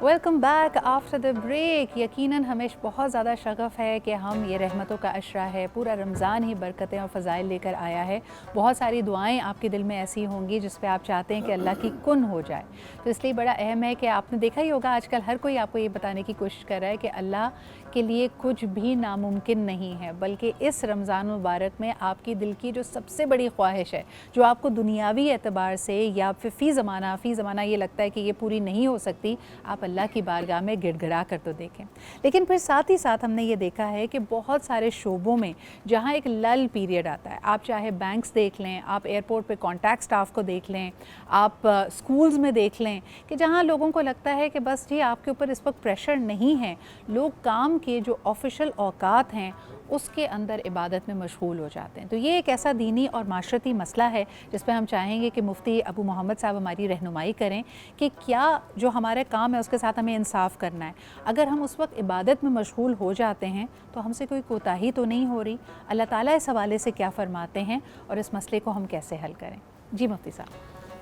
Welcome back after the break. यकीनन हमें बहुत ज़्यादा शगफ़ है कि हम ये रहमतों का अशरा है, पूरा रमज़ान ही बरकतें और फ़ज़ाइल लेकर आया है। बहुत सारी दुआएं आपके दिल में ऐसी होंगी जिस पे आप चाहते हैं कि अल्लाह की कुन हो जाए। तो इसलिए बड़ा अहम है कि आपने देखा ही होगा आजकल हर कोई आपको ये बताने की कोशिश कर रहा है कि अल्लाह के लिए कुछ भी नामुमकिन नहीं है, बल्कि इस रमज़ान मुबारक में आपकी दिल की जो सबसे बड़ी ख्वाहिश है, जो आपको दुनियावी एतबार से या फिर फ़ी ज़माना ये लगता है कि ये पूरी नहीं हो सकती, आप अल्लाह की बारगाह में गिड़गिड़ा कर तो देखें। लेकिन फिर साथ ही साथ हमने ये देखा है कि बहुत सारे शोबों में जहाँ एक लल पीरियड आता है, आप चाहे बैंक्स देख लें, आप एयरपोर्ट पे कॉन्टैक्ट स्टाफ को देख लें, आप स्कूल्स में देख लें कि जहाँ लोगों को लगता है कि बस जी आपके ऊपर इस वक्त प्रेशर नहीं है, लोग काम के जो ऑफिशियल औकात हैं उसके अंदर इबादत में मशगूल हो जाते हैं। तो ये एक ऐसा दीनी और माशरती मसला है जिस पे हम चाहेंगे कि मुफ्ती अबू मोहम्मद साहब हमारी रहनुमाई करें कि क्या जो हमारे काम है उसके साथ हमें इंसाफ करना है। अगर हम उस वक्त इबादत में मशगूल हो जाते हैं तो हमसे कोई कोताही तो नहीं हो रही। अल्लाह ताला इस हवाले से क्या फ़रमाते हैं और इस मसले को हम कैसे हल करें? जी मुफ्ती साहब।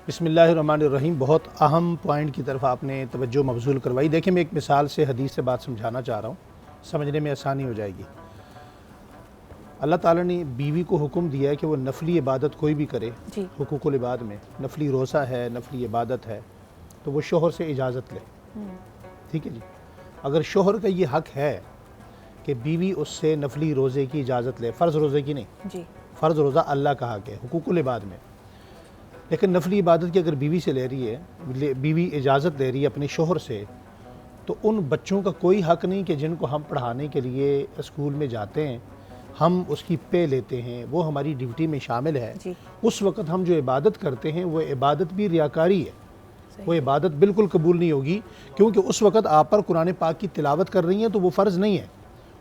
बिस्मिल्लाहिर्रहमानिर्रहीम। बहुत अहम पॉइंट की तरफ आपने तवज्जो मबज़ूल करवाई। देखिए, मैं एक मिसाल से हदीस से बात समझाना चाह रहा हूँ, समझने में आसानी हो जाएगी। अल्लाह ताला ने बीवी को हुक्म दिया है कि वो नफली इबादत कोई भी करे, हुकूकुल इबाद में नफली रोज़ा है, नफली इबादत है, तो वो शोहर से इजाज़त ले। ठीक है जी। अगर शोहर का ये हक़ है कि बीवी उससे नफली रोज़े की इजाज़त ले, फ़र्ज़ रोज़े की नहीं जी, फ़र्ज़ रोज़ा अल्लाह का हक़ है हुकूकुल इबाद में, लेकिन नफली इबादत की अगर बीवी से ले रही है, बीवी इजाज़त ले रही है अपने शोहर से, तो उन बच्चों का कोई हक़ नहीं कि जिनको हम पढ़ाने के लिए स्कूल में जाते हैं, हम उसकी पे लेते हैं, वो हमारी ड्यूटी में शामिल है। उस वक़्त हम जो इबादत करते हैं वो इबादत भी रियाकारी है, वो इबादत बिल्कुल कबूल नहीं होगी, क्योंकि उस वक़्त आप पर कुरान पाक की तिलावत कर रही हैं तो वो फ़र्ज़ नहीं है।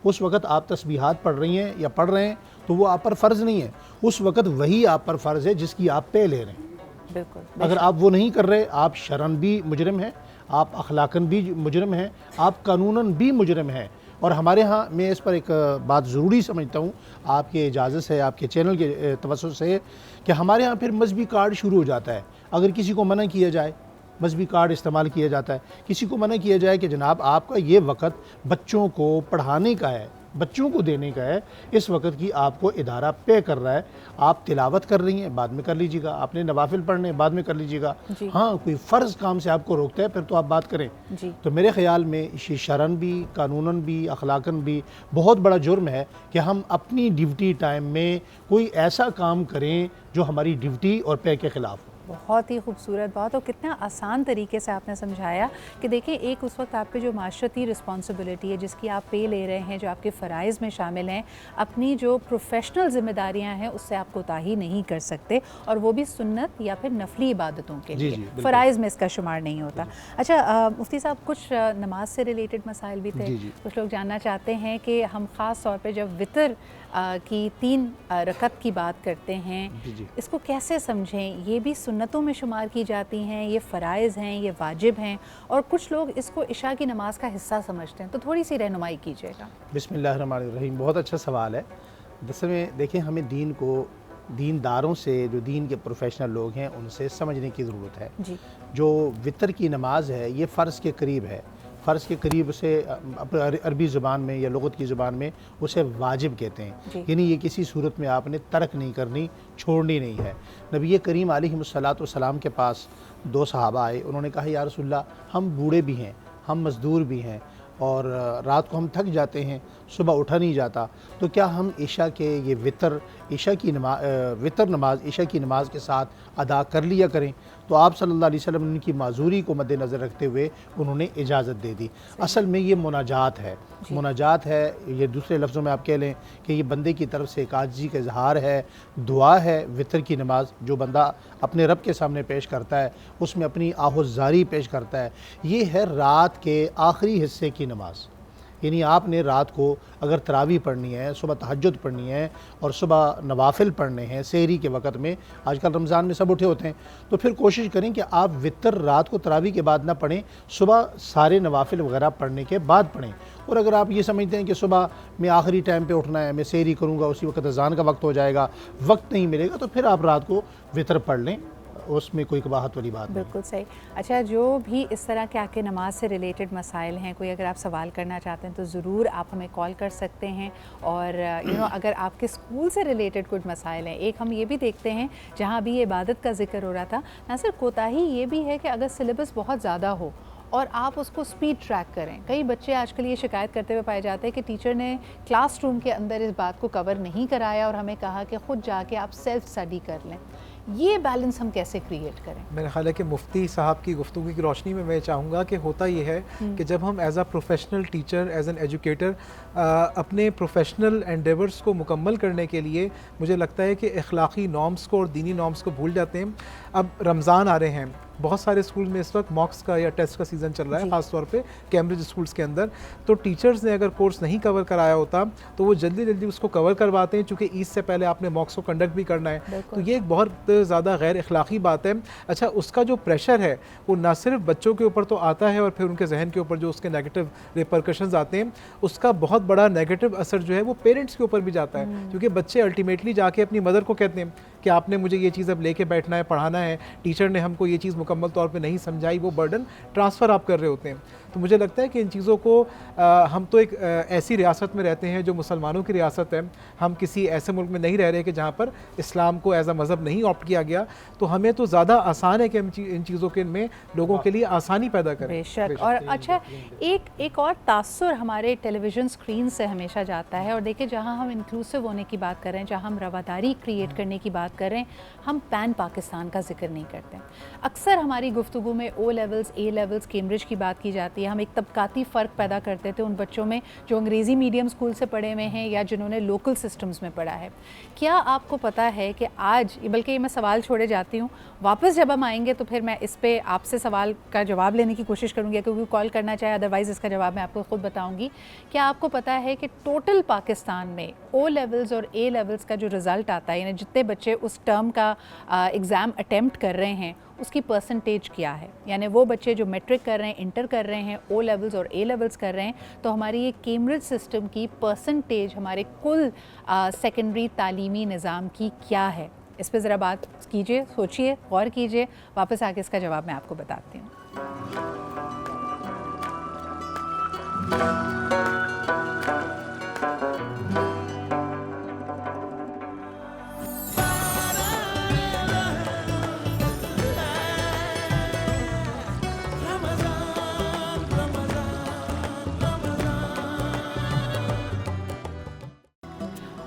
उस वक़्त आप तस्बीहात पढ़ रही हैं या पढ़ रहे हैं तो वो आप पर फ़र्ज़ नहीं है। उस वक़्त वही आप पर फ़र्ज़ है जिसकी आप पे ले रहे हैं। बिल्कुल। अगर आप वो नहीं कर रहे, आप शरन भी मुजरिम हैं, आप अखलाकन भी मुजरिम हैं, आप कानूनन भी मुजरिम हैं। और हमारे यहाँ मैं इस पर एक बात ज़रूरी समझता हूँ, आपके इजाज़त से, आपके चैनल के तवज्जुह से, कि हमारे यहाँ फिर मजहबी कार्ड शुरू हो जाता है। अगर किसी को मना किया जाए, मजहबी कार्ड इस्तेमाल किया जाता है, किसी को मना किया जाए कि जनाब आपका ये वक़्त बच्चों को पढ़ाने का है, बच्चों को देने का है, इस वक्त की आपको इदारा पे कर रहा है, आप तिलावत कर रही हैं बाद में कर लीजिएगा, आपने नवाफिल पढ़ने बाद में कर लीजिएगा। हाँ, कोई फ़र्ज़ काम से आपको रोकता है फिर तो आप बात करें। तो मेरे ख़्याल में इसी शरन भी, कानूनन भी, अखलाकन भी बहुत बड़ा जुर्म है कि हम अपनी ड्यूटी टाइम में कोई ऐसा काम करें जो हमारी ड्यूटी और पे के ख़िलाफ़ हो। बहुत ही खूबसूरत बात और कितना आसान तरीके से आपने समझाया कि देखिए, एक उस वक्त आपकी जो माशरती रिस्पॉन्सिबिलिटी है जिसकी आप पे ले रहे हैं, जो आपके फ़राइज़ में शामिल हैं, अपनी जो प्रोफेशनल ज़िम्मेदारियां हैं उससे आप कोताही नहीं कर सकते, और वो भी सुन्नत या फिर नफली इबादतों के लिए। फ़राइज़ में इसका शुमार नहीं होता। अच्छा मुफ्ती साहब, कुछ नमाज से रिलेटेड मसाइल भी थे। कुछ लोग जानना चाहते हैं कि हम ख़ास तौर पर जब वितर की 3 रकत की बात करते हैं, इसको कैसे समझें? ये भी सुन्नतों में शुमार की जाती हैं, ये फ़राइज़ हैं, ये वाजिब हैं, और कुछ लोग इसको इशा की नमाज का हिस्सा समझते हैं, तो थोड़ी सी रहनुमाई कीजिएगा। बिस्मिल्लाहिर्रहमानिर्रहीम। बहुत अच्छा सवाल है। दरअसल में देखिए, हमें दीन को दीनदारों से, जो दीन के प्रोफेशनल लोग हैं, उनसे समझने की ज़रूरत है जी। जो वितर की नमाज है ये फ़र्ज़ के करीब है, फ़र्ज़ के करीब उसे अरबी ज़ुबान में या लुग़त की ज़ुबान में उसे वाजिब कहते हैं, यानी ये किसी सूरत में आपने तर्क नहीं करनी, छोड़नी नहीं है। नबी करीम अलैहिस्सलातु वस्सलाम के पास 2 सहाबा आए, उन्होंने कहा या रसूलल्लाह, हम बूढ़े भी हैं, हम मज़दूर भी हैं, और रात को हम थक जाते हैं, सुबह उठा नहीं जाता, तो क्या हम इशा के ये वितर नमाज इशा की नमाज के साथ अदा कर लिया करें? तो आप सल्लल्लाहु अलैहि वसल्लम ने उनकी माजूरी को मद्देनज़र रखते हुए उन्होंने इजाज़त दे दी। असल में ये मुनाजात है, मुनाजात है, ये दूसरे लफ्ज़ों में आप कह लें कि ये बंदे की तरफ से एक आजिज़ी का इजहार है, दुआ है। वितर की नमाज जो बंदा अपने रब के सामने पेश करता है, उसमें अपनी आहुज़ारी पेश करता है, ये है रात के आखिरी हिस्से की नमाज। यानी आपने रात को अगर तरावी पढ़नी है, सुबह तहज्जुद पढ़नी है और सुबह नवाफिल पढ़ने हैं सहरी के वक़्त में, आजकल रमज़ान में सब उठे होते हैं, तो फिर कोशिश करें कि आप वितर रात को तरावी के बाद ना पढ़ें, सुबह सारे नवाफिल वगैरह पढ़ने के बाद पढ़ें। और अगर आप ये समझते हैं कि सुबह में आखिरी टाइम पे उठना है, मैं सहरी करूँगा, उसी वक्त अज़ान का वक्त हो जाएगा, वक्त नहीं मिलेगा, तो फिर आप रात को वितर पढ़ लें, उसमें कोई कबाहत वाली बात बिल्कुल सही। अच्छा, जो भी इस तरह के आपके नमाज से रिलेटेड मसाइल हैं, कोई अगर आप सवाल करना चाहते हैं तो ज़रूर आप हमें कॉल कर सकते हैं। और अगर आपके स्कूल से रिलेटेड कुछ मसाइल हैं, एक हम ये भी देखते हैं जहाँ अभी इबादत का जिक्र हो रहा था, ना सिर्फ कोताही ये भी है कि अगर सिलेबस बहुत ज़्यादा हो और आप उसको स्पीड ट्रैक करें। कई बच्चे आजकल ये शिकायत करते हुए पाए जाते हैं कि टीचर ने क्लासरूम के अंदर इस बात को कवर नहीं कराया और हमें कहा कि ख़ुद जाके आप सेल्फ स्टडी कर लें। ये बैलेंस हम कैसे क्रिएट करें? मेरा ख्याल है कि मुफ्ती साहब की गुफ्तगू की रोशनी में मैं चाहूँगा कि होता ये है कि जब हम as a professional teacher, as an educator अपने प्रोफेशनल एंडेवर्स को मुकम्मल करने के लिए मुझे लगता है कि अखलाक़ी नॉर्म्स को और दीनी नॉर्म्स को भूल जाते हैं। अब रमज़ान आ रहे हैं, बहुत सारे स्कूल में इस वक्त मॉक्स का या टेस्ट का सीज़न चल रहा है, ख़ास तौर पे कैम्ब्रिज स्कूल्स के अंदर। तो टीचर्स ने अगर कोर्स नहीं कवर कराया होता तो वो जल्दी जल्दी उसको कवर करवाते हैं, चूँकि ईद से पहले आपने मॉक्स को कंडक्ट भी करना है। तो ये एक बहुत ज़्यादा गैर अखलाक़ी बात है। अच्छा, उसका जो प्रेशर है वो ना सिर्फ बच्चों के ऊपर तो आता है और फिर उनके जहन के ऊपर जो उसके नेगेटिव रिपरकशंस आते हैं, उसका बहुत बड़ा नेगेटिव असर जो है वो पेरेंट्स के ऊपर भी जाता है, क्योंकि बच्चे अल्टीमेटली जाके अपनी मदर को कहते हैं कि आपने मुझे ये चीज़ अब लेके बैठना है, पढ़ाना है, टीचर ने हमको ये चीज़ मुकम्मल तौर पे नहीं समझाई, वो बर्डन ट्रांसफ़र आप कर रहे होते हैं। तो मुझे लगता है कि इन चीज़ों को हम तो एक ऐसी रियासत में रहते हैं जो मुसलमानों की रियासत है, हम किसी ऐसे मुल्क में नहीं रह रहे कि जहाँ पर इस्लाम को एज अ मज़हब नहीं ऑप्ट किया गया। तो हमें तो ज़्यादा आसान है कि हम इन चीज़ों के में लोगों के लिए आसानी पैदा करें। बेशक। और अच्छा, एक और तासुर हमारे टेलीविज़न स्क्रीन से हमेशा जाता है। और देखिए, जहाँ हम इंक्लूसिव होने की बात कर रहे हैं, जहाँ हम रवादारी क्रिएट करने की बात कर रहे हैं, हम पैन पाकिस्तान का जिक्र नहीं करते। अक्सर हमारी गुफ्तगू में O levels, A levels, Cambridge की बात की जाती है। हम एक तबकाती फ़र्क पैदा करते थे उन बच्चों में जो अंग्रेज़ी मीडियम स्कूल से पढ़े हुए हैं या जिन्होंने लोकल सिस्टम्स में पढ़ा है। क्या आपको पता है कि आज, बल्कि ये मैं सवाल छोड़े जाती हूँ, वापस जब हम आएंगे तो फिर मैं इस पे आपसे सवाल का जवाब लेने की कोशिश करूँगी, क्योंकि कॉल करना चाहे, अदरवाइज़ इसका जवाब मैं आपको ख़ुद बताऊँगी। क्या आपको पता है कि टोटल पाकिस्तान में ओ लेवल्स और ए लेवल्स का जो रिज़ल्ट आता है, यानी जितने बच्चे उस टर्म का एग्ज़ाम अटेम्प्ट कर रहे हैं, उसकी परसेंटेज क्या है? यानी वो बच्चे जो मैट्रिक कर रहे हैं, इंटर कर रहे हैं, ओ लेवल्स और ए लेवल्स कर रहे हैं, तो हमारी ये कैम्ब्रिज सिस्टम की परसेंटेज हमारे कुल सेकेंडरी तालीमी निज़ाम की क्या है? इस पर ज़रा बात कीजिए, सोचिए, गौर कीजिए। वापस आके इसका जवाब मैं आपको बताती हूँ।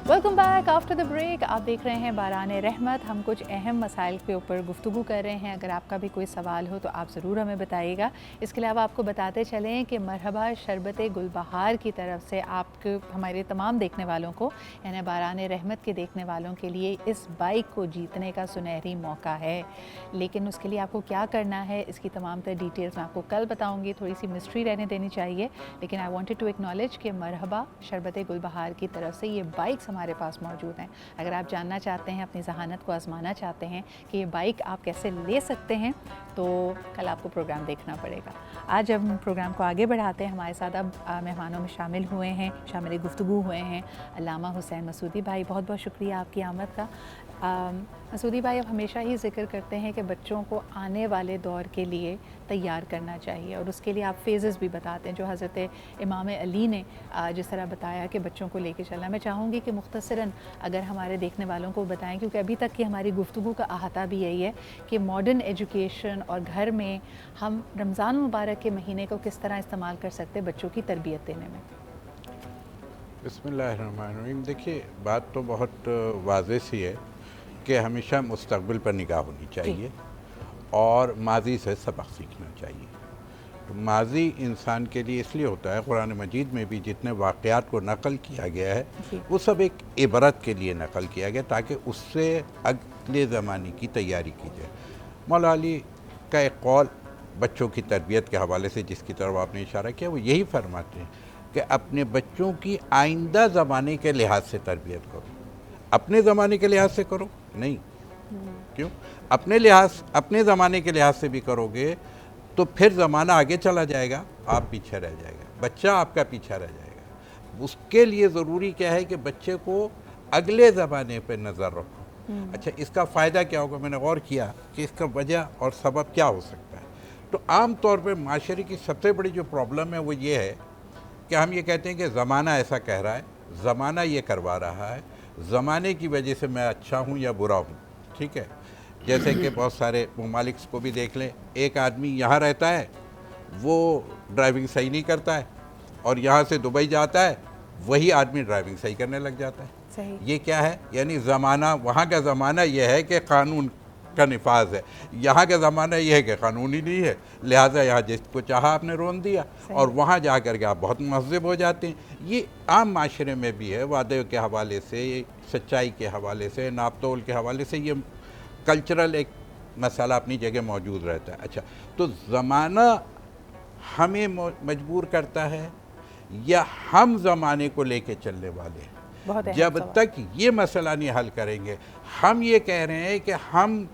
Welcome back after the break. आप देख रहे हैं बाराने रहमत। हम कुछ अहम मसाइल के ऊपर गुफ्तगू कर रहे हैं। अगर आपका भी कोई सवाल हो तो आप ज़रूर हमें बताइएगा। इसके अलावा आपको बताते चलें कि मरहबा शरबत गुलबहार की तरफ से आपके, हमारे तमाम देखने वालों को, यानी बाराने रहमत के देखने वालों के लिए इस बाइक को जीतने का सुनहरी मौका है। लेकिन उसके लिए आपको क्या करना है, इसकी तमाम तर डिटेल्स मैं आपको कल बताऊँगी। थोड़ी सी मिस्ट्री रहने देनी चाहिए, लेकिन आई वॉन्टेड टू एक्नॉलेज कि मरहबा शरबत गुलबहार की तरफ से ये बाइक्स हमारे पास मौजूद हैं। अगर आप जानना चाहते हैं, अपनी जहानत को आजमाना चाहते हैं कि ये बाइक आप कैसे ले सकते हैं, तो कल आपको प्रोग्राम देखना पड़ेगा। आज जब हम प्रोग्राम को आगे बढ़ाते हैं, हमारे साथ अब मेहमानों में शामिल गुफ्तगू हुए हैं अल्लामा हुसैन मसूदी भाई। बहुत बहुत शुक्रिया आपकी आमद का। मसूदी भाई, अब हमेशा ही जिक्र करते हैं कि बच्चों को आने वाले दौर के लिए तैयार करना चाहिए, और उसके लिए आप फेजेस भी बताते हैं जो हज़रत इमाम अली ने जिस तरह बताया कि बच्चों को लेके चलना। मैं चाहूँगी कि मुख्तसरन अगर हमारे देखने वालों को बताएं, क्योंकि अभी तक की हमारी गुफ्तगू का अहाता भी यही है कि मॉडर्न एजुकेशन और घर में हम रमज़ान मुबारक के महीने को किस तरह इस्तेमाल कर सकते हैं बच्चों की तरबियत देने में। बिस्मिल्लाहिर्रहमानिर्रहीम। देखिए, बात तो बहुत वाज़ेह सी है कि हमेशा मुस्तक़बिल पर निगाह होनी चाहिए और माज़ी से सबक सीखना चाहिए। तो माज़ी इंसान के लिए इसलिए होता है, कुरान मजीद में भी जितने वाक़यात को नक़ल किया गया है वो सब एक इबरत के लिए नक़ल किया गया, ताकि उससे अगले ज़माने की तैयारी की जाए। मौला अली का एक कौल बच्चों की तरबियत के हवाले से, जिसकी तरफ आपने इशारा किया, वो यही फरमाते हैं कि अपने बच्चों की आइंदा ज़माने के लिहाज से तरबियत करो। अपने ज़माने के लिहाज से करो नहीं, क्यों? अपने ज़माने के लिहाज से भी करोगे तो फिर ज़माना आगे चला जाएगा, आप पीछे रह जाएगा, बच्चा आपका पीछा रह जाएगा। उसके लिए ज़रूरी क्या है कि बच्चे को अगले ज़माने पर नज़र रखो, अच्छा, इसका फ़ायदा क्या होगा? मैंने गौर किया कि इसका वजह और सबब क्या हो सकता है। तो आम तौर पे माशरे की सबसे बड़ी जो प्रॉब्लम है वो ये है कि हम ये कहते हैं कि ज़माना ऐसा कह रहा है, ज़माना ये करवा रहा है, ज़माने की वजह से मैं अच्छा हूँ या बुरा हूँ। ठीक है, जैसे कि बहुत सारे ममालिक को भी देख लें, एक आदमी यहाँ रहता है, वो ड्राइविंग सही नहीं करता है, और यहाँ से दुबई जाता है, वही आदमी ड्राइविंग सही करने लग जाता है। सही। ये क्या है? यानी ज़माना, वहाँ का ज़माना यह है कि कानून का निफाज है, यहाँ का ज़माना यह है कि कानून ही नहीं है, लिहाजा यहाँ जिसको चाहा आपने रोन दिया, और वहाँ जा कर के आप बहुत महज़ब हो जाते हैं। ये आम माशरे में भी है, वादे के हवाले से, सच्चाई के हवाले से, नापतोल के हवाले से, ये कल्चरल एक मसाला अपनी जगह मौजूद रहता है। अच्छा, तो ज़माना हमें मजबूर करता है या हम ज़माने को लेके चलने वाले हैं? जब तक ये मसला नहीं हल करेंगे, हम ये कह रहे हैं कि हम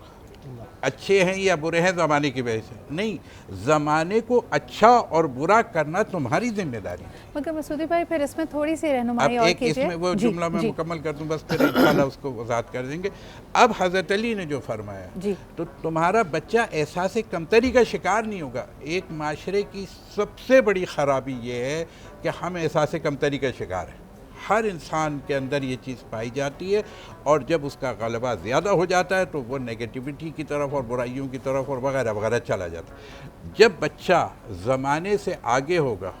अच्छे हैं या बुरे हैं ज़माने की वजह से, नहीं, ज़माने को अच्छा और बुरा करना तुम्हारी जिम्मेदारी है। मगर मसूदी भाई फिर इसमें थोड़ी सी रहनुमाई और कीजिए। इसमें वो जुमला मैं मुकम्मल कर दूं बस, फिर इंशाल्लाह उसको वज़ाहत कर देंगे। अब हज़रत अली ने जो फरमाया, तो तुम्हारा बच्चा एहसास कमतरी का शिकार नहीं होगा। एक माशरे की सबसे बड़ी ख़राबी ये है कि हम एहसास कमतरी का शिकार हैं। हर इंसान के अंदर ये चीज़ पाई जाती है, और जब उसका गलबा ज़्यादा हो जाता है तो वो नेगेटिविटी की तरफ और बुराइयों की तरफ और वगैरह वगैरह चला जाता है। जब बच्चा ज़माने से आगे होगा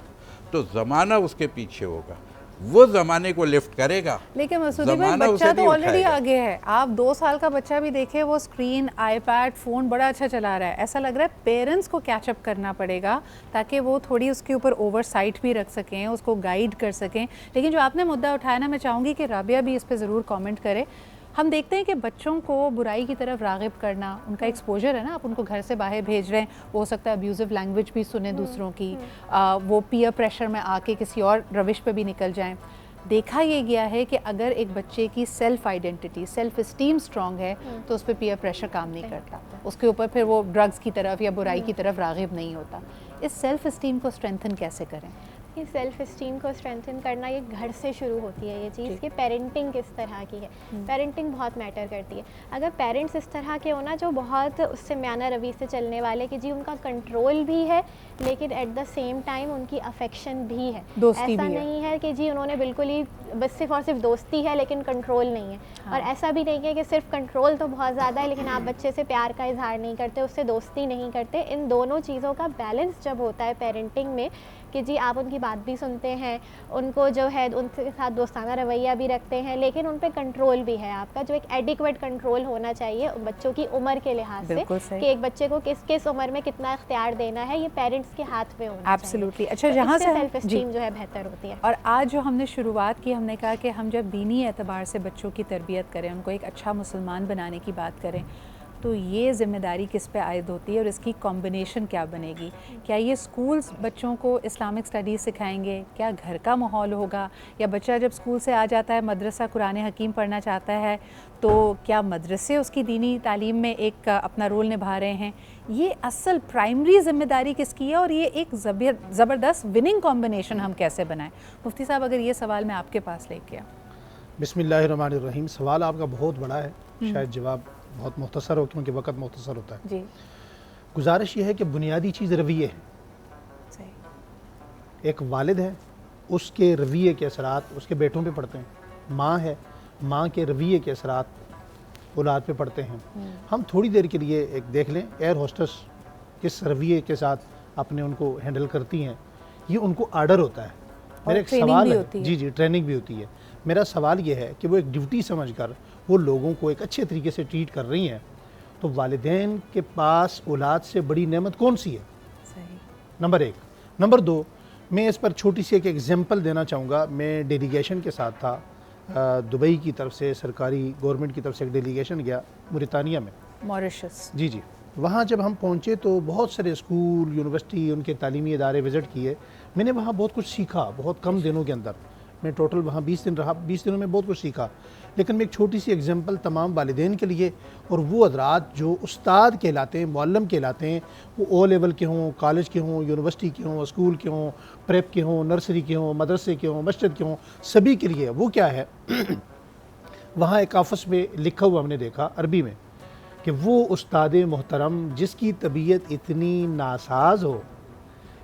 तो ज़माना उसके पीछे होगा, वो ज़माने को लिफ्ट करेगा। लेकिन मसूदी भाई, बच्चा तो ऑलरेडी आगे है। आप 2 साल का बच्चा भी देखें, वो स्क्रीन, आईपैड, फ़ोन बड़ा अच्छा चला रहा है। ऐसा लग रहा है पेरेंट्स को कैचअप करना पड़ेगा ताकि वो थोड़ी उसके ऊपर ओवरसाइट भी रख सकें, उसको गाइड कर सकें। लेकिन जो आपने मुद्दा उठाया ना, मैं चाहूँगी कि राबिया भी इस पर ज़रूर कॉमेंट करे। हम देखते हैं कि बच्चों को बुराई की तरफ राग़िब करना, उनका एक्सपोजर है ना, आप उनको घर से बाहर भेज रहे हैं, वो हो सकता है अब्यूज़िव लैंग्वेज भी सुने दूसरों की, वो पीयर प्रेशर में आके किसी और रविश पे भी निकल जाएं। देखा ये गया है कि अगर एक बच्चे की self identity, self esteem strong है तो उस पर पीयर प्रेशर काम नहीं करता, उसके ऊपर फिर वो ड्रग्स की तरफ या बुराई की तरफ राग़िब नहीं होता। इस सेल्फ इस्टीम को स्ट्रेंथन कैसे करें? ये सेल्फ इस्टीम को स्ट्रेंथन करना ये घर से शुरू होती है। ये चीज़ कि पेरेंटिंग किस तरह की है, पेरेंटिंग बहुत मैटर करती है। अगर पेरेंट्स इस तरह के हो ना, जो बहुत उससे म्याना रवि से चलने वाले, कि जी उनका कंट्रोल भी है लेकिन एट द सेम टाइम उनकी अफेक्शन भी है, ऐसा नहीं है कि जी उन्होंने बिल्कुल ही बस सिर्फ और सिर्फ दोस्ती है लेकिन कंट्रोल नहीं है। और ऐसा भी नहीं है कि सिर्फ कंट्रोल तो बहुत ज़्यादा है लेकिन आप बच्चे से प्यार का इजहार नहीं करते, उससे दोस्ती नहीं करते। इन दोनों चीज़ों का बैलेंस जब होता है पेरेंटिंग में, कि जी आप उनकी बात भी सुनते हैं, उनको जो है उनके साथ दोस्ताना रवैया भी रखते हैं, लेकिन उन पे कंट्रोल भी है आपका, जो एक एडिक्वेट कंट्रोल होना चाहिए बच्चों की उम्र के लिहाज से, कि एक बच्चे को किस किस उम्र में कितना इख्तियार देना है, ये पेरेंट्स के हाथ में होना चाहिए। अच्छा, जहाँ से सेल्फ एस्टीम जो है बेहतर होती है। और आज जो हमने शुरुआत की, हमने कहा कि हम जब दीनी एतबार से बच्चों की तरबियत करें, उनको एक अच्छा मुसलमान बनाने की बात करें, तो ये ज़िम्मेदारी किस पे आयद होती है और इसकी कॉम्बिनेशन क्या बनेगी? क्या ये स्कूल्स बच्चों को इस्लामिक स्टडीज़ सिखाएंगे? क्या घर का माहौल होगा? या बच्चा जब स्कूल से आ जाता है, मदरसा कुरान हकीम पढ़ना चाहता है, तो क्या मदरसे उसकी दीनी तालीम में एक अपना रोल निभा रहे हैं? ये असल प्राइमरी ज़िम्मेदारी किसकी है और ये एक ज़बरदस्त विनिंग कॉम्बिनेशन हम कैसे बनाएं? मुफ्ती साहब, अगर ये सवाल मैं आपके पास लेके आऊँ। बिस्मिल्लाहिर्रहमानिर्रहीम। सवाल आपका बहुत बड़ा है, शायद जवाब बहुत मुख्तसर हो क्योंकि वक्त मुख्तसर होता है। जी। गुजारिश ये है कि बुनियादी चीज़ रवैये है। सही। एक वालिद है, उसके रवैये के असरात उसके बेटों पे पड़ते हैं। माँ है, माँ के रवैये के असरात औलाद पे पड़ते हैं। हम थोड़ी देर के लिए एक देख लें, एयर होस्टेस किस रवैये के साथ अपने उनको हैंडल करती हैं, ये उनको आर्डर होता है। मेरा एक सवाल है, जी, ट्रेनिंग भी होती है। मेरा सवाल ये है कि वो एक ड्यूटी समझकर वो लोगों को एक अच्छे तरीके से ट्रीट कर रही हैं, तो वालिदैन के पास औलाद से बड़ी नेमत कौन सी है? सही। नंबर 1। नंबर 2, मैं इस पर छोटी सी एक एग्जांपल देना चाहूँगा। मैं डेलीगेशन के साथ था, दुबई की तरफ से, सरकारी गवर्नमेंट की तरफ से एक डेलीगेशन गया मुरितानिया में, मॉरिशस। जी जी। वहाँ जब हम पहुँचे तो बहुत सारे स्कूल, यूनिवर्सिटी, उनके तालीमी इदारे विज़िट किए। मैंने वहाँ बहुत कुछ सीखा बहुत कम दिनों के अंदर। मैं टोटल वहाँ 20 दिन रहा, 20 दिनों में बहुत कुछ सीखा। लेकिन मैं एक छोटी सी एग्जांपल तमाम वालिदैन के लिए, और वो हज़रात जो उस्ताद कहलाते हैं, मुअल्लिम कहलाते हैं, वो ओ लेवल के हों, कॉलेज के हों, यूनिवर्सिटी के हों, स्कूल के हों, प्रेप के हों, नर्सरी के हों, मदरसे के हों, मस्जिद के हों, सभी के लिए वो क्या है वहाँ एक आपस में लिखा हुआ हमने देखा अरबी में कि वो उस्ताद मोहतरम जिसकी तबीयत इतनी नासाज हो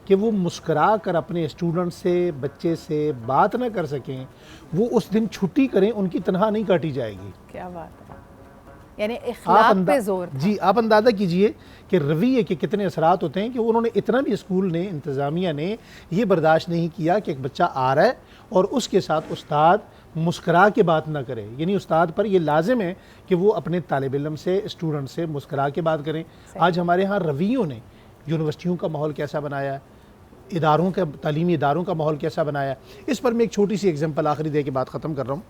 कि वो मुस्करा कर अपने स्टूडेंट से, बच्चे से बात ना कर सकें, वो उस दिन छुट्टी करें, उनकी तनख्वाह नहीं काटी जाएगी। क्या बात है, यानी इखलाक पे जोर था। जी, आप अंदाज़ा कीजिए कि रवैये के कितने असरात होते हैं कि उन्होंने इतना भी स्कूल ने, इंतज़ामिया ने ये बर्दाश्त नहीं किया कि एक बच्चा आ रहा है और उसके साथ उस्ताद मुस्करा के बात ना करे। यानी उस्ताद पर ये लाजिम है कि वो अपने तालिब इल्म से, स्टूडेंट से मुस्करा के बात करें। आज हमारे यहाँ रवैयों ने यूनिवर्सिटियों का माहौल कैसा बनाया है, इदारों का, तालीमी इदारों का माहौल कैसा बनाया। इस पर मैं एक छोटी सी एग्जांपल आखिरी दे के बात ख़त्म कर रहा हूँ।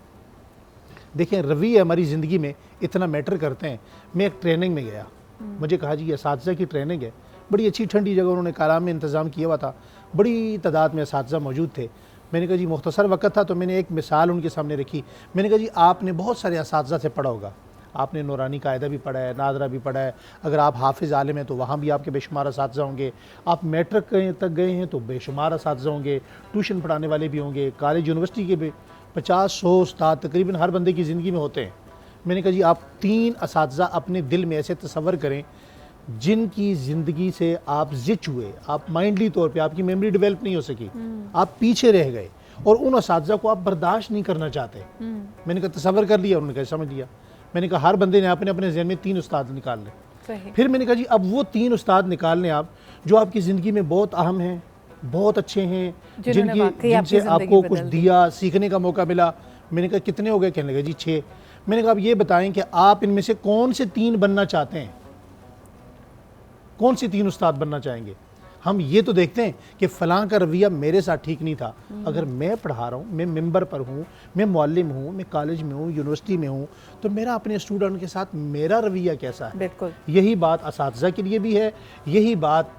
देखें, रवैये हमारी ज़िंदगी में इतना मैटर करते हैं। मैं एक ट्रेनिंग में गया, मुझे कहा जी असातिज़ा की ट्रेनिंग है, बड़ी अच्छी ठंडी जगह उन्होंने काराम में इंतज़ाम किया हुआ था, बड़ी तादाद में असातिज़ा मौजूद थे। मैंने कहा जी, मुख्तसर वक्त था तो मैंने एक मिसाल उनके सामने रखी। मैंने कहा जी, आपने बहुत सारे असातिज़ा से पढ़ा होगा, आपने नूरानी कायदा भी पढ़ा है, नादरा भी पढ़ा है, अगर आप हाफिज़ आलिम हैं तो वहाँ भी आपके बेशुमार असातिज़ा होंगे, आप मैट्रिक तक गए हैं तो बेशुमार असातिज़ा होंगे, ट्यूशन पढ़ाने वाले भी होंगे, कॉलेज यूनिवर्सिटी के भी 50-100 उस्ताद तकरीबन हर बंदे की ज़िंदगी में होते हैं। मैंने कहा जी, आप 3 असातिज़ा अपने दिल में ऐसे तसव्वुर करें जिनकी ज़िंदगी से आप जिच हुए, आप माइंडली तौर पे आपकी मेमोरी डेवलप नहीं हो सकी, आप पीछे रह गए और उन असातिज़ा को आप बर्दाश्त नहीं करना चाहते। मैंने कहा तसव्वुर कर लिया, उन्होंने कहा समझ लिया। मैंने कहा हर बंदे ने अपने अपने जहन में 3 उस्ताद निकाल लें। फिर मैंने कहा जी, अब वो 3 उस्ताद निकाल लें आप जो आपकी ज़िंदगी में बहुत अहम हैं, बहुत अच्छे हैं, जिनसे आपको कुछ दिया, सीखने का मौका मिला। मैंने कहा कितने हो गए? कहने लगे जी 6। मैंने कहा अब ये बताएं कि आप इनमें से कौन से 3 बनना चाहते हैं, कौन से 3 उस्ताद बनना चाहेंगे? हम ये तो देखते हैं कि फ़लाँ का रवैया मेरे साथ ठीक नहीं था। अगर मैं पढ़ा रहा हूँ, मैं मिंबर पर हूँ, मैं मुअल्लिम हूँ, मैं कॉलेज में हूँ, यूनिवर्सिटी में हूँ, तो मेरा अपने स्टूडेंट के साथ मेरा रवैया कैसा है? बिल्कुल यही बात असातिज़ा के लिए भी है, यही बात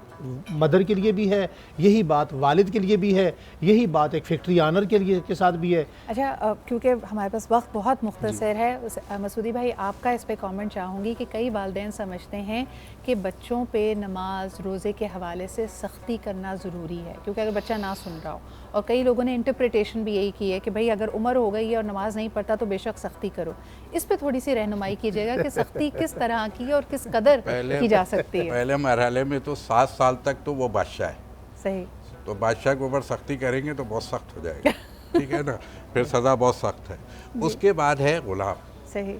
मदर के लिए भी है, यही बात वालिद के लिए भी है, यही बात एक फैक्ट्री ऑनर के लिए के साथ भी है। अच्छा, क्योंकि हमारे पास वक्त बहुत मुख्तसर है, मसूदी भाई आपका इस पे कमेंट चाहूँगी कि कई वालिदैन समझते हैं कि बच्चों पे नमाज रोज़े के हवाले से सख्ती करना ज़रूरी है, क्योंकि अगर बच्चा ना सुन रहा हो, और कई लोगों ने इंटरप्रिटेशन भी यही की है कि भाई अगर उम्र हो गई है और नमाज नहीं पढ़ता तो बेशक सख्ती करो। इस पे थोड़ी सी रहनुमाई कीजिएगा कि सख्ती किस तरह की और किस कदर की जा सकती है। पहले मरहले में तो 7 साल तक तो वो बादशाह है, सही, तो बादशाह के ऊपर सख्ती करेंगे तो बहुत सख्त हो जाएगा, ठीक है ना, फिर सज़ा बहुत सख्त है। उसके बाद है गुलाम, सही,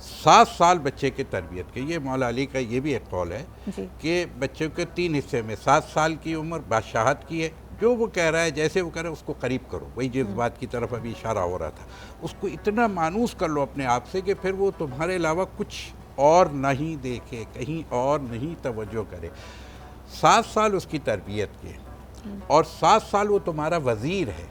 7 साल बच्चे की तरबियत के, ये मौला अली का ये भी एक कौल है कि बच्चों के 3 हिस्से में 7 साल की उम्र बादशाहत की है, जो वो कह रहा है, जैसे वो कह रहा है उसको करीब करो, वही जिस बात की तरफ अभी इशारा हो रहा था, उसको इतना मानूस कर लो अपने आप से कि फिर वो तुम्हारे अलावा कुछ और नहीं देखे, कहीं और नहीं तवज्जो करे। 7 साल उसकी तरबियत के और 7 साल वो तुम्हारा वज़ीर है,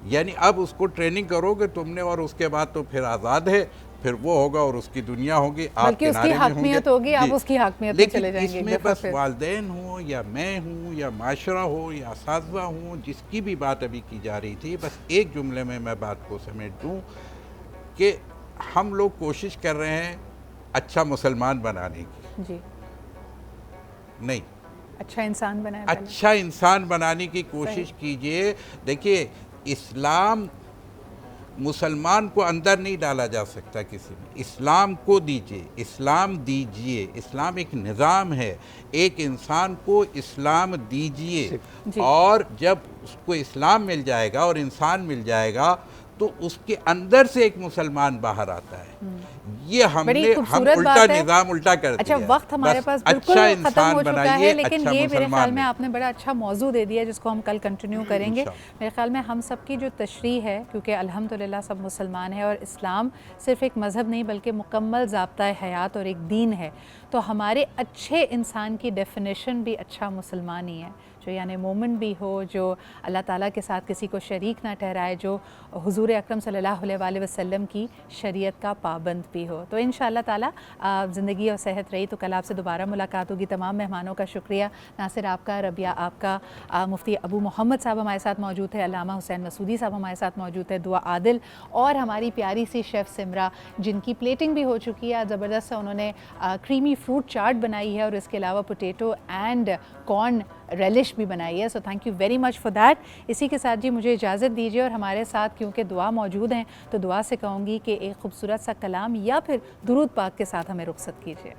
यानी अब उसको ट्रेनिंग करोगे तुमने और उसके बाद तो फिर आज़ाद है, फिर वो होगा और उसकी दुनिया होगी, आप किनारे में होंगे, होगी, आप उसकी हकमियत में चले जाएंगे। इसमें बस वालिदैन हो या मैं हूँ या माशरा हो या असातिज़ा हूँ, जिसकी भी बात अभी की जा रही थी, बस एक जुमले में मैं बात को समेट दूँ कि हम लोग कोशिश कर रहे हैं अच्छा मुसलमान बनाने की, जी नहीं, अच्छा इंसान बनाए, अच्छा इंसान बनाने की कोशिश कीजिए। देखिए, इस्लाम मुसलमान को अंदर नहीं डाला जा सकता किसी में, इस्लाम को दीजिए, इस्लाम दीजिए, इस्लाम एक निज़ाम है, एक इंसान को इस्लाम दीजिए, और जब उसको इस्लाम मिल जाएगा और इंसान मिल जाएगा तो उसके अंदर से एक मुसलमान बाहर आता है। ये हम उल्टा निज़ाम उल्टा कर दिया। अच्छा, वक्त हमारे पास बिल्कुल खत्म हो चुका है, लेकिन ये मेरे ख्याल में आपने बड़ा अच्छा मौजू दे दिया जिसको हम कल कंटिन्यू करेंगे। मेरे ख्याल में हम सब की जो तशरीह है, क्योंकि अल्हम्दुलिल्लाह सब मुसलमान है और इस्लाम सिर्फ एक मज़हब नहीं बल्कि मुकम्मल ज़ाब्ता हयात और एक दीन है, तो हमारे अच्छे इंसान की डेफिनेशन भी अच्छा मुसलमान ही है, जो यानी मोमिन भी हो, जो अल्लाह ताला के साथ किसी को शरीक ना ठहराए, जो हुजूर अकरम सल्लल्लाहु अलैहि वसल्लम की शरीयत का पाबंद भी हो। तो इंशाअल्लाह ताला ज़िंदगी और सेहत रही तो कल आपसे दोबारा मुलाकात होगी। तमाम मेहमानों का शुक्रिया, नासिर आपका, रबिया आपका, मुफ्ती अबू मोहम्मद साहब हमारे साथ मौजूद है, अल्लामा हुसैन मसूदी साहब हमारे साथ मौजूद है, दुआ आदिल, और हमारी प्यारी सी शेफ़ सिमरा, जिनकी प्लेटिंग भी हो चुकी है। ज़बरदस्त उन्होंने क्रीमी फ्रूट चाट बनाई है और इसके अलावा पोटैटो एंड कॉर्न रेलिश भी बनाई है। So thank you very much for that. इसी के साथ जी मुझे इजाज़त दीजिए और हमारे साथ क्योंकि दुआ मौजूद हैं तो दुआ से कहूँगी कि एक खूबसूरत सा कलाम या फिर दुरूद पाक के साथ हमें रुखसत कीजिए।